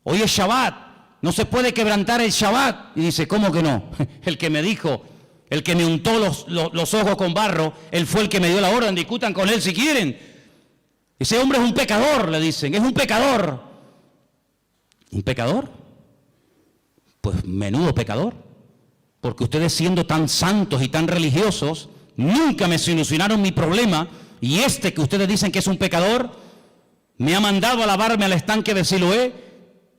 hoy es Shabbat, no se puede quebrantar el Shabbat. Y dice: ¿cómo que no? El que me dijo, el que me untó los ojos con barro, él fue el que me dio la orden, discutan con él si quieren. Ese hombre es un pecador, le dicen, es un pecador. ¿Un pecador? Pues menudo pecador, porque ustedes, siendo tan santos y tan religiosos, nunca me solucionaron mi problema, y este que ustedes dicen que es un pecador me ha mandado a lavarme al estanque de Siloé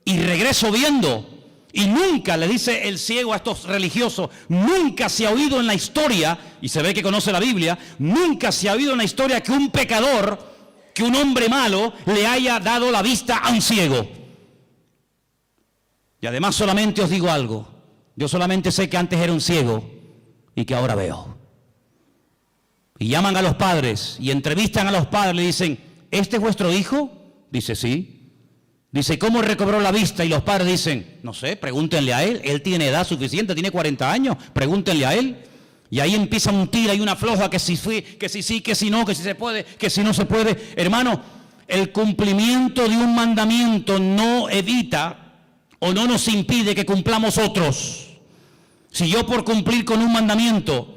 y regreso viendo. Y nunca, le dice el ciego a estos religiosos, nunca se ha oído en la historia, y se ve que conoce la Biblia, nunca se ha oído en la historia que un pecador, que un hombre malo le haya dado la vista a un ciego. Y además solamente os digo algo, yo solamente sé que antes era un ciego y que ahora veo. Y llaman a los padres y entrevistan a los padres, le dicen: ¿este es vuestro hijo? Dice: sí. Dice: ¿cómo recobró la vista? Y los padres dicen: no sé, pregúntenle a él tiene edad suficiente, tiene 40 años, pregúntenle a él. Y ahí empieza un tira y una floja, que si sí, que si no, que si se puede, que si no se puede. Hermano, el cumplimiento de un mandamiento no evita o no nos impide que cumplamos otros. Si yo, por cumplir con un mandamiento,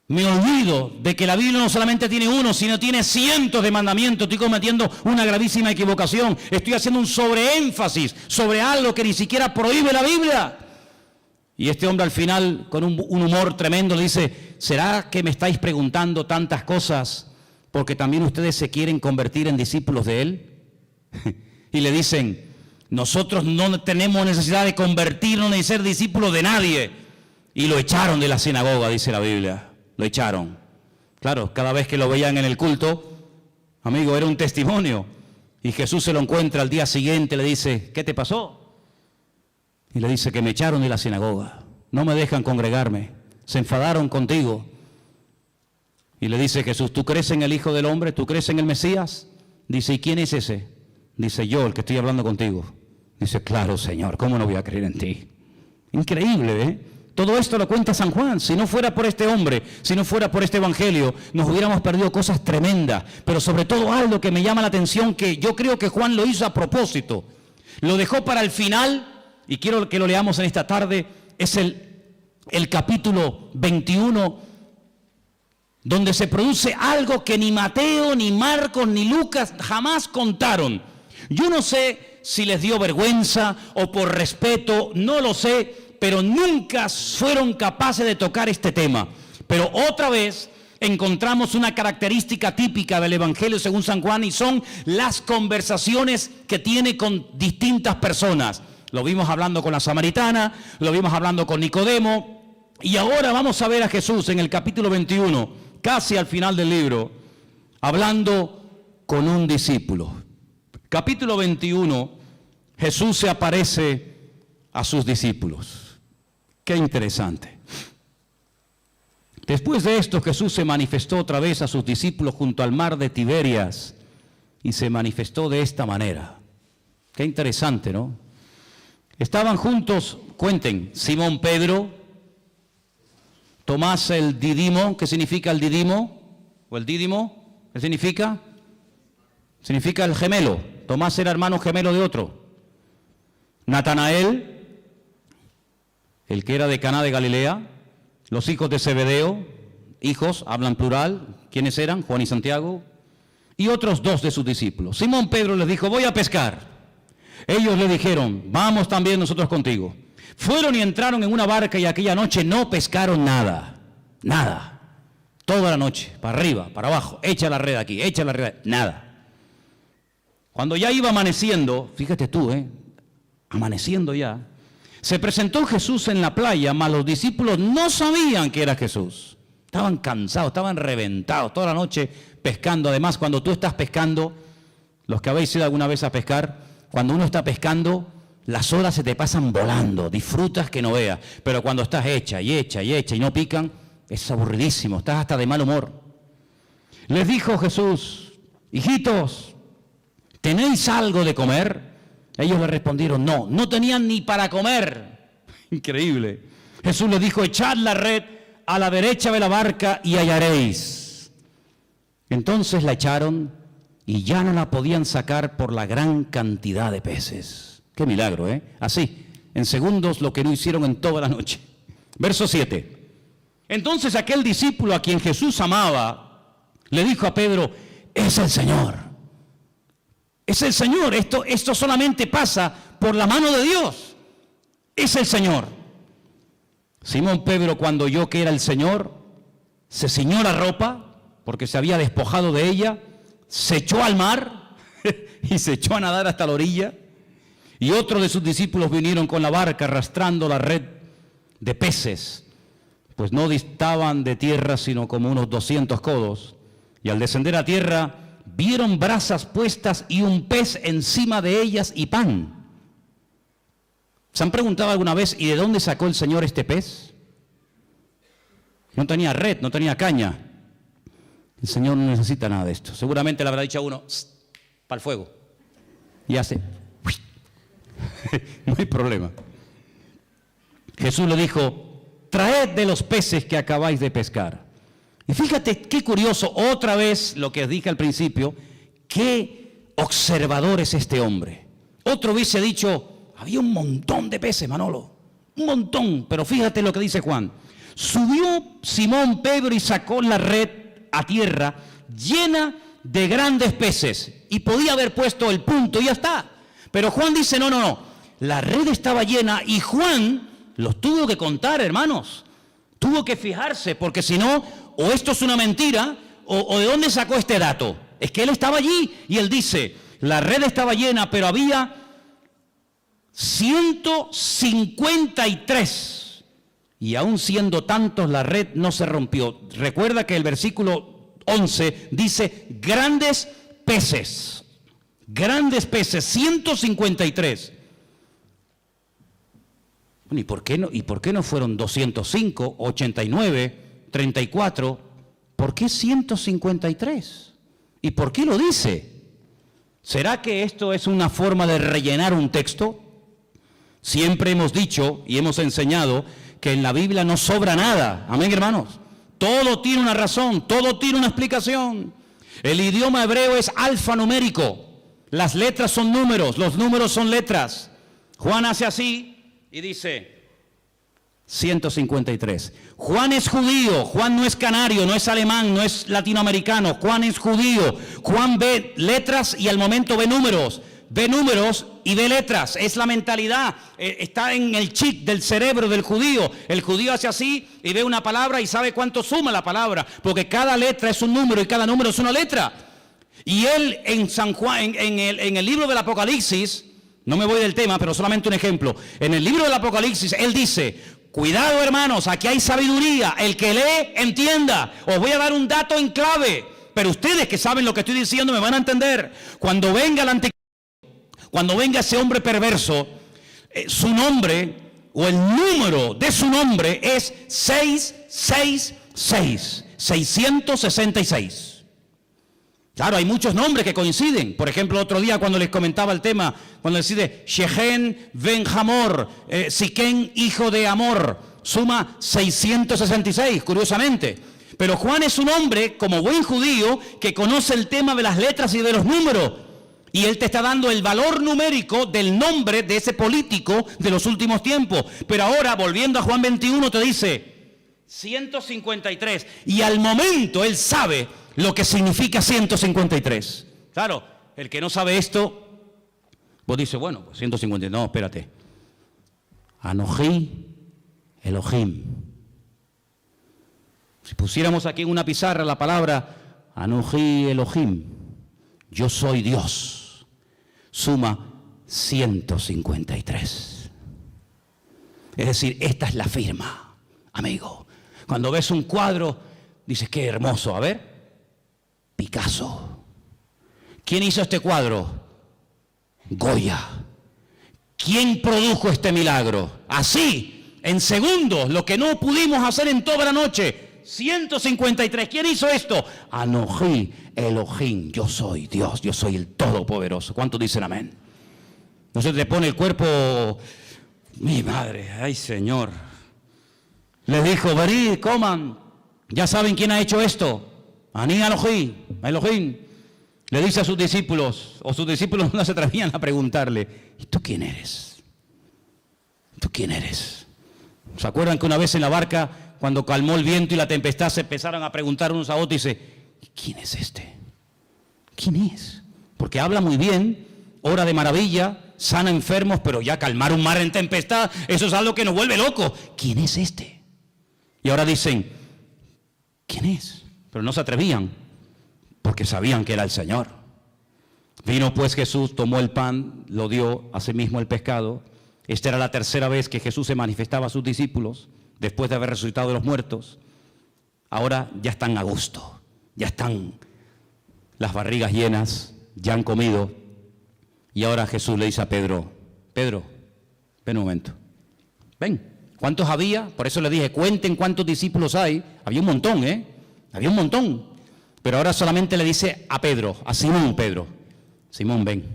me olvido de que la Biblia no solamente tiene uno, sino tiene cientos de mandamientos, estoy cometiendo una gravísima equivocación. Estoy haciendo un sobreénfasis sobre algo que ni siquiera prohíbe la Biblia. Y este hombre al final, con un humor tremendo, le dice: ¿será que me estáis preguntando tantas cosas porque también ustedes se quieren convertir en discípulos de él? Y le dicen: nosotros no tenemos necesidad de convertirnos ni ser discípulos de nadie. Y lo echaron de la sinagoga, dice la Biblia. Lo echaron. Claro, cada vez que lo veían en el culto, amigo, era un testimonio. Y Jesús se lo encuentra al día siguiente, le dice, ¿qué te pasó? Y le dice que me echaron de la sinagoga, no me dejan congregarme, se enfadaron contigo. Y le dice Jesús, ¿tú crees en el Hijo del Hombre? ¿Tú crees en el Mesías? Dice, ¿y quién es ese? Dice, yo, el que estoy hablando contigo. Dice, claro, Señor, ¿cómo no voy a creer en ti? Increíble, ¿eh? Todo esto lo cuenta San Juan. Si no fuera por este hombre, si no fuera por este evangelio, nos hubiéramos perdido cosas tremendas. Pero sobre todo algo que me llama la atención, que yo creo que Juan lo hizo a propósito. Lo dejó para el final, y quiero que lo leamos en esta tarde, es el capítulo 21, donde se produce algo que ni Mateo, ni Marcos, ni Lucas jamás contaron. Yo no sé si les dio vergüenza o por respeto, no lo sé, pero nunca fueron capaces de tocar este tema. Pero otra vez encontramos una característica típica del Evangelio según San Juan, y son las conversaciones que tiene con distintas personas. Lo vimos hablando con la samaritana, lo vimos hablando con Nicodemo, y ahora vamos a ver a Jesús en el capítulo 21, casi al final del libro, hablando con un discípulo. Capítulo 21, Jesús se aparece a sus discípulos. Qué interesante. Después de esto, Jesús se manifestó otra vez a sus discípulos junto al mar de Tiberias, y se manifestó de esta manera. Qué interesante, ¿no? Estaban juntos, cuenten, Simón Pedro, Tomás el Didimo. ¿Qué significa el Didimo? ¿O el Dídimo? ¿Qué significa? Significa el gemelo. Tomás era hermano gemelo de otro. Natanael, el que era de Caná de Galilea, los hijos de Zebedeo, hijos, hablan plural, ¿quiénes eran? Juan y Santiago, y otros dos de sus discípulos. Simón Pedro les dijo, voy a pescar. Ellos le dijeron, vamos también nosotros contigo. Fueron y entraron en una barca, y aquella noche no pescaron nada, nada. Toda la noche, para arriba, para abajo, echa la red aquí, echa la red, nada. Cuando ya iba amaneciendo, fíjate tú, amaneciendo ya, se presentó Jesús en la playa, mas los discípulos no sabían que era Jesús. Estaban cansados, estaban reventados, toda la noche pescando. Además, cuando tú estás pescando, los que habéis ido alguna vez a pescar, cuando uno está pescando, las horas se te pasan volando, disfrutas que no veas. Pero cuando estás hecha y no pican, es aburridísimo, estás hasta de mal humor. Les dijo Jesús, hijitos, ¿tenéis algo de comer? Ellos le respondieron, no, no tenían ni para comer. Increíble. Jesús les dijo, echad la red a la derecha de la barca y hallaréis. Entonces la echaron y ya no la podían sacar por la gran cantidad de peces. Qué milagro, ¿eh? Así, en segundos, lo que no hicieron en toda la noche. Verso 7. Entonces aquel discípulo a quien Jesús amaba, le dijo a Pedro, es el Señor. Es el Señor, esto solamente pasa por la mano de Dios. Es el Señor. Simón Pedro, cuando oyó que era el Señor, se ciñó la ropa, porque se había despojado de ella, se echó al mar y se echó a nadar hasta la orilla. Y otros de sus discípulos vinieron con la barca arrastrando la red de peces, pues no distaban de tierra sino como unos 200 codos. Y al descender a tierra, vieron brasas puestas y un pez encima de ellas y pan. ¿Se han preguntado alguna vez, ¿y de dónde sacó el Señor este pez? No tenía red, no tenía caña. El Señor no necesita nada de esto. Seguramente le habrá dicho a uno, para el fuego. Y hace, no hay problema. Jesús le dijo, traed de los peces que acabáis de pescar. Y fíjate qué curioso, otra vez lo que dije al principio, qué observador es este hombre. Otro hubiese dicho, había un montón de peces, Manolo, un montón, pero fíjate lo que dice Juan. Subió Simón Pedro y sacó la red a tierra llena de grandes peces, y podía haber puesto el punto y ya está. Pero Juan dice, no, la red estaba llena, y Juan los tuvo que contar, hermanos. Tuvo que fijarse, porque si no, o esto es una mentira, o de dónde sacó este dato. Es que él estaba allí, y él dice, la red estaba llena, pero había 153, y aún siendo tantos, la red no se rompió. Recuerda que el versículo 11 dice, grandes peces. Grandes peces, 153. Bueno, ¿y por qué no fueron 205, 89, 34? ¿Por qué 153? ¿Y por qué lo dice? ¿Será que esto es una forma de rellenar un texto? Siempre hemos dicho y hemos enseñado que en la Biblia no sobra nada. Amén, hermanos. Todo tiene una razón, todo tiene una explicación. El idioma hebreo es alfanumérico. Las letras son números, los números son letras. Juan hace así y dice 153. Juan es judío, Juan no es canario, no es alemán, no es latinoamericano. Juan es judío. Juan ve letras y al momento ve números. Ve números y ve letras, es la mentalidad, está en el chip del cerebro del judío. El judío hace así y ve una palabra y sabe cuánto suma la palabra, porque cada letra es un número y cada número es una letra. Y él en San Juan, en el libro del Apocalipsis, no me voy del tema, pero solamente un ejemplo. En el libro del Apocalipsis, él dice, cuidado hermanos, aquí hay sabiduría, el que lee, entienda. Os voy a dar un dato en clave, pero ustedes que saben lo que estoy diciendo me van a entender. Cuando venga el anticristo, cuando venga ese hombre perverso, su nombre o el número de su nombre es 666, 666. Claro, hay muchos nombres que coinciden. Por ejemplo, otro día cuando les comentaba el tema, cuando decide Shehen ben Hamor, Siquén hijo de Amor, suma 666, curiosamente. Pero Juan es un hombre, como buen judío, que conoce el tema de las letras y de los números. Y él te está dando el valor numérico del nombre de ese político de los últimos tiempos. Pero ahora, volviendo a Juan 21, te dice 153. Y al momento él sabe lo que significa 153. Claro, el que no sabe esto, vos dices, bueno, pues 153. No, espérate. Anoji Elohim. Si pusiéramos aquí en una pizarra la palabra Anoji Elohim, yo soy Dios, suma 153. Es decir, esta es la firma, amigo. Cuando ves un cuadro, dices, qué hermoso. A ver, Picasso. ¿Quién hizo este cuadro? Goya. ¿Quién produjo este milagro? Así, en segundos, lo que no pudimos hacer en toda la noche. 153. ¿Quién hizo esto? Anoji Elohim. Yo soy Dios, yo soy el Todopoderoso. ¿Cuántos dicen amén? No se te pone el cuerpo. Mi madre, ay Señor. Les dijo, venid, coman. Ya saben quién ha hecho esto. Aní Elohim. Elohim. Le dice a sus discípulos, o sus discípulos no se atrevían a preguntarle, ¿y tú quién eres? ¿Tú quién eres? ¿Se acuerdan que una vez en la barca, cuando calmó el viento y la tempestad, se empezaron a preguntar unos a otros y dice, ¿quién es este? ¿Quién es? Porque habla muy bien, ora de maravilla, sana enfermos, pero ya calmar un mar en tempestad, eso es algo que nos vuelve locos. ¿Quién es este? Y ahora dicen, ¿quién es? Pero no se atrevían, porque sabían que era el Señor. Vino pues Jesús, tomó el pan, lo dio a sí mismo el pescado. Esta era la tercera vez que Jesús se manifestaba a sus discípulos, después de haber resucitado de los muertos. Ahora ya están a gusto, ya están las barrigas llenas, ya han comido. Y ahora Jesús le dice a Pedro, Pedro, ven un momento, ven. ¿Cuántos había? Por eso le dije, cuenten cuántos discípulos hay. Había un montón, había un montón. Pero ahora solamente le dice a Pedro, a Simón, Pedro, Simón, ven.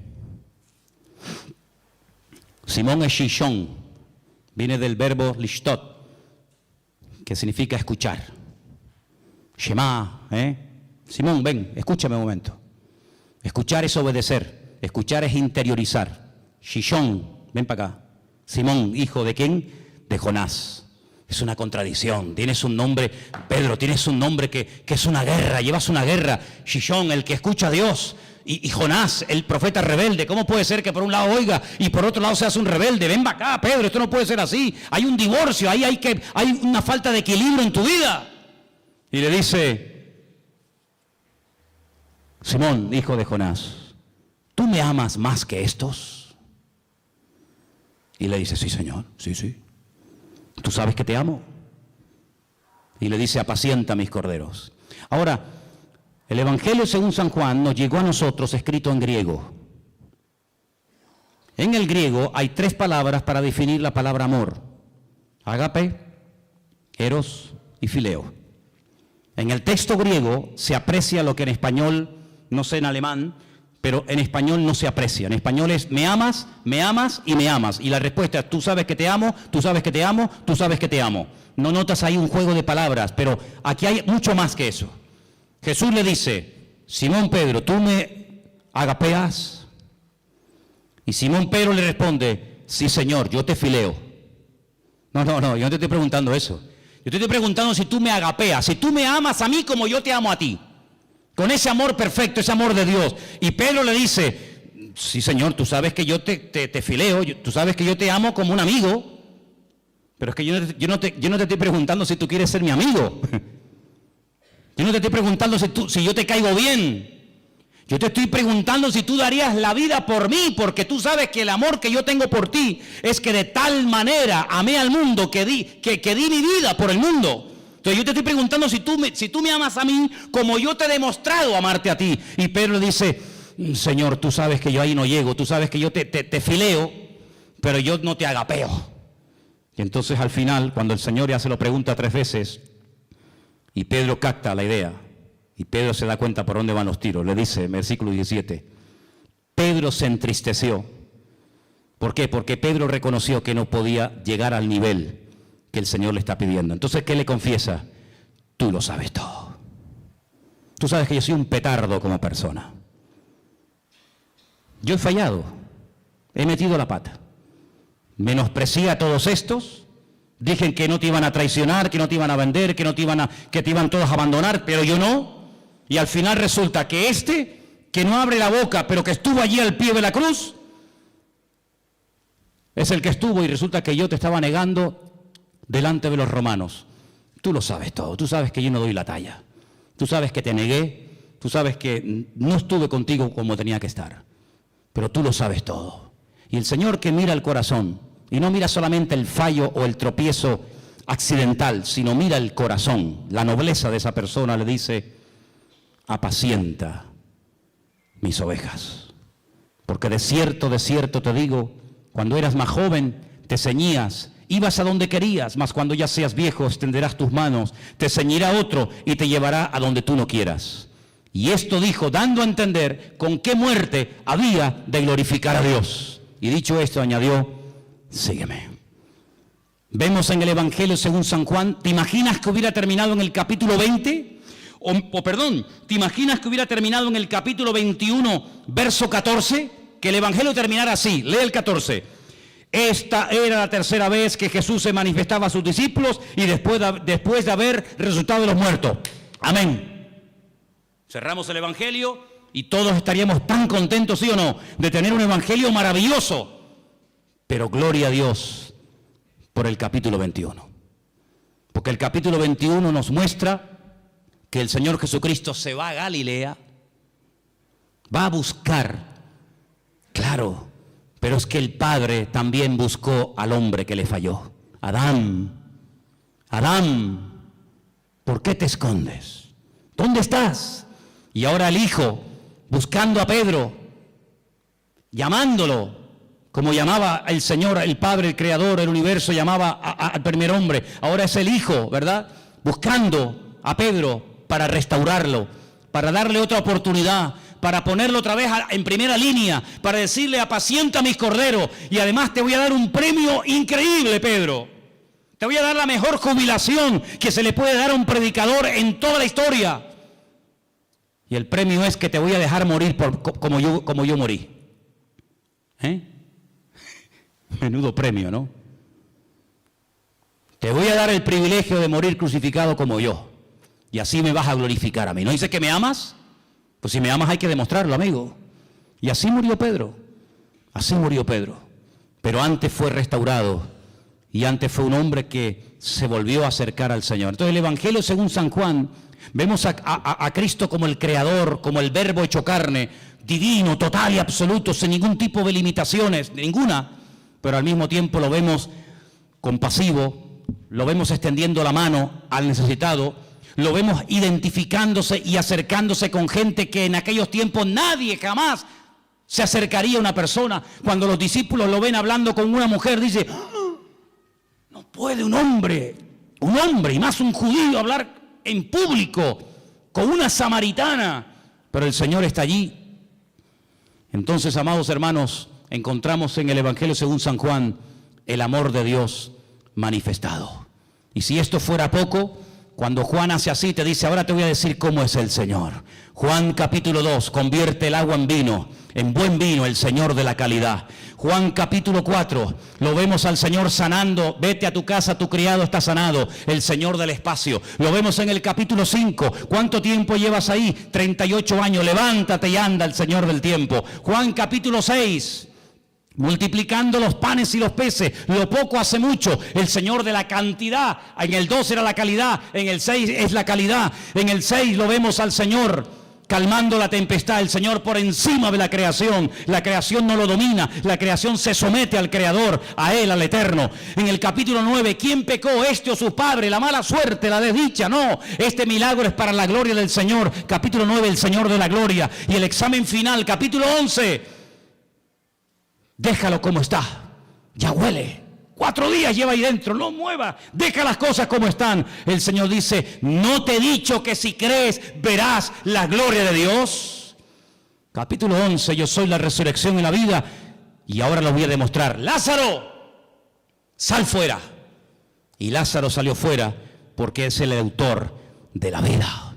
Simón es Shishon, viene del verbo lishtot, que significa escuchar. Shema, Simón, ven, escúchame un momento. Escuchar es obedecer, escuchar es interiorizar. Shishon, ven para acá. Simón, hijo de quién? De Jonás. Es una contradicción. Tienes un nombre, Pedro, tienes un nombre que es una guerra, llevas una guerra. Shishon, el que escucha a Dios. Y Jonás, el profeta rebelde. ¿Cómo puede ser que por un lado oiga y por otro lado seas un rebelde? Ven para acá, Pedro, esto no puede ser así. Hay un divorcio, hay una falta de equilibrio en tu vida. Y le dice, Simón, hijo de Jonás, ¿tú me amas más que estos? Y le dice, sí, Señor, sí. ¿Tú sabes que te amo? Y le dice, apacienta mis corderos. Ahora, el Evangelio según San Juan nos llegó a nosotros escrito en griego. En el griego hay 3 palabras para definir la palabra amor: ágape, eros y fileo. En el texto griego se aprecia lo que en español, no sé en alemán, pero en español no se aprecia. En español es me amas y me amas. Y la respuesta es tú sabes que te amo, tú sabes que te amo, tú sabes que te amo. No notas ahí un juego de palabras, pero aquí hay mucho más que eso. Jesús le dice: Simón Pedro, ¿tú me agapeas? Y Simón Pedro le responde: sí, Señor, yo te fileo. No, yo no te estoy preguntando eso. Yo te estoy preguntando si tú me agapeas, si tú me amas a mí como yo te amo a ti. Con ese amor perfecto, ese amor de Dios. Y Pedro le dice: sí, Señor, tú sabes que yo te fileo, tú sabes que yo te amo como un amigo. Pero es que yo no te estoy preguntando si tú quieres ser mi amigo. Yo no te estoy preguntando si yo te caigo bien. Yo te estoy preguntando si tú darías la vida por mí, porque tú sabes que el amor que yo tengo por ti es que de tal manera amé al mundo que di mi vida por el mundo. Entonces yo te estoy preguntando si tú me amas a mí como yo te he demostrado amarte a ti. Y Pedro le dice: Señor, tú sabes que yo ahí no llego, tú sabes que yo te fileo, pero yo no te agapeo. Y entonces al final, cuando el Señor ya se lo pregunta 3 veces, y Pedro capta la idea, y Pedro se da cuenta por dónde van los tiros, le dice en versículo 17, Pedro se entristeció. ¿Por qué? Porque Pedro reconoció que no podía llegar al nivel que el Señor le está pidiendo. Entonces, ¿qué le confiesa? Tú lo sabes todo. Tú sabes que yo soy un petardo como persona. Yo he fallado, he metido la pata. Menosprecié a todos estos, dije que no te iban a traicionar, que no te iban a vender, que te iban todos a abandonar, pero yo no. Y al final resulta que que no abre la boca, pero que estuvo allí al pie de la cruz, es el que estuvo, y resulta que yo te estaba negando delante de los romanos. Tú lo sabes todo, tú sabes que yo no doy la talla, tú sabes que te negué, tú sabes que no estuve contigo como tenía que estar, pero tú lo sabes todo. Y el Señor, que mira el corazón, y no mira solamente el fallo o el tropiezo accidental, sino mira el corazón, la nobleza de esa persona, le dice: apacienta mis ovejas. Porque de cierto te digo, cuando eras más joven, te ceñías, ibas a donde querías, mas cuando ya seas viejo, extenderás tus manos, te ceñirá otro y te llevará a donde tú no quieras. Y esto dijo, dando a entender con qué muerte había de glorificar a Dios. Y dicho esto, añadió: sígueme. Vemos en el Evangelio según San Juan, ¿te imaginas que hubiera terminado en el capítulo 20? ¿Te imaginas que hubiera terminado en el capítulo 21, verso 14? Que el Evangelio terminara así, lee el 14. Esta era la 3ª vez que Jesús se manifestaba a sus discípulos y después de haber resucitado de los muertos. Amén. Cerramos el Evangelio y todos estaríamos tan contentos, ¿sí o no?, de tener un Evangelio maravilloso. Pero gloria a Dios por el capítulo 21. Porque el capítulo 21 nos muestra que el Señor Jesucristo se va a Galilea, va a buscar, claro, pero es que el Padre también buscó al hombre que le falló. Adán, ¿por qué te escondes? ¿Dónde estás? Y ahora el Hijo, buscando a Pedro, llamándolo, como llamaba el Señor, el Padre, el Creador, el universo, llamaba al primer hombre. Ahora es el Hijo, ¿verdad?, buscando a Pedro para restaurarlo, para darle otra oportunidad, para ponerlo otra vez en primera línea, para decirle: apacienta mis corderos, y además te voy a dar un premio increíble, Pedro. Te voy a dar la mejor jubilación que se le puede dar a un predicador en toda la historia. Y el premio es que te voy a dejar morir como yo morí. Menudo premio, ¿no? Te voy a dar el privilegio de morir crucificado como yo. Y así me vas a glorificar a mí. ¿No dices que me amas? Pues si me amas hay que demostrarlo, amigo. Y así murió Pedro. Así murió Pedro. Pero antes fue restaurado. Y antes fue un hombre que se volvió a acercar al Señor. Entonces el Evangelio según San Juan, vemos a Cristo como el Creador, como el Verbo hecho carne, divino, total y absoluto, sin ningún tipo de limitaciones, ninguna. Pero al mismo tiempo lo vemos compasivo, lo vemos extendiendo la mano al necesitado, lo vemos identificándose y acercándose con gente que en aquellos tiempos nadie jamás se acercaría a una persona. Cuando los discípulos lo ven hablando con una mujer, dice, no puede un hombre, y más un judío, hablar en público con una samaritana. Pero el Señor está allí. Entonces, amados hermanos, encontramos en el Evangelio según San Juan el amor de Dios manifestado. Y si esto fuera poco, cuando Juan hace así, te dice, ahora te voy a decir cómo es el Señor. Juan capítulo 2, convierte el agua en vino, en buen vino, el Señor de la calidad. Juan capítulo 4, lo vemos al Señor sanando, vete a tu casa, tu criado está sanado, el Señor del espacio. Lo vemos en el capítulo 5, ¿cuánto tiempo llevas ahí? 38 años, levántate y anda, el Señor del tiempo. Juan capítulo 6, multiplicando los panes y los peces, lo poco hace mucho, el Señor de la cantidad. En el 2 era la calidad, en el 6 es la calidad. En el 6 lo vemos al Señor calmando la tempestad, el Señor por encima de la creación no lo domina, la creación se somete al Creador, a Él, al Eterno. En el capítulo 9, ¿quién pecó? Este o su padre, la mala suerte, la desdicha. No, este milagro es para la gloria del Señor. Capítulo 9, el Señor de la gloria. Y el examen final, capítulo 11, déjalo como está, ya huele. 4 días lleva ahí dentro, no mueva, deja las cosas como están. El Señor dice, ¿no te he dicho que si crees verás la gloria de Dios? Capítulo 11, yo soy la resurrección y la vida, y ahora lo voy a demostrar. Lázaro, sal fuera. Y Lázaro salió fuera porque es el autor de la vida.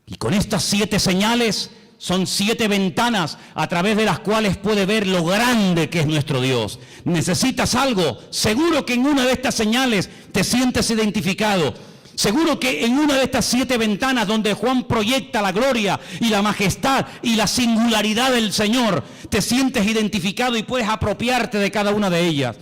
Y con estas 7 señales, son 7 ventanas a través de las cuales puede ver lo grande que es nuestro Dios. ¿Necesitas algo? Seguro que en una de estas señales te sientes identificado. Seguro que en una de estas 7 ventanas donde Juan proyecta la gloria y la majestad y la singularidad del Señor, te sientes identificado y puedes apropiarte de cada una de ellas.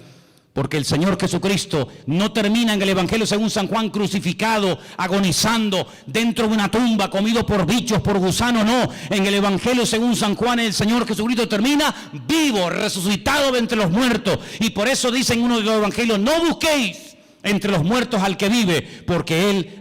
Porque el Señor Jesucristo no termina en el Evangelio según San Juan crucificado, agonizando dentro de una tumba, comido por bichos, por gusanos. No, en el Evangelio según San Juan el Señor Jesucristo termina vivo, resucitado de entre los muertos. Y por eso dice en uno de los Evangelios, no busquéis entre los muertos al que vive, porque Él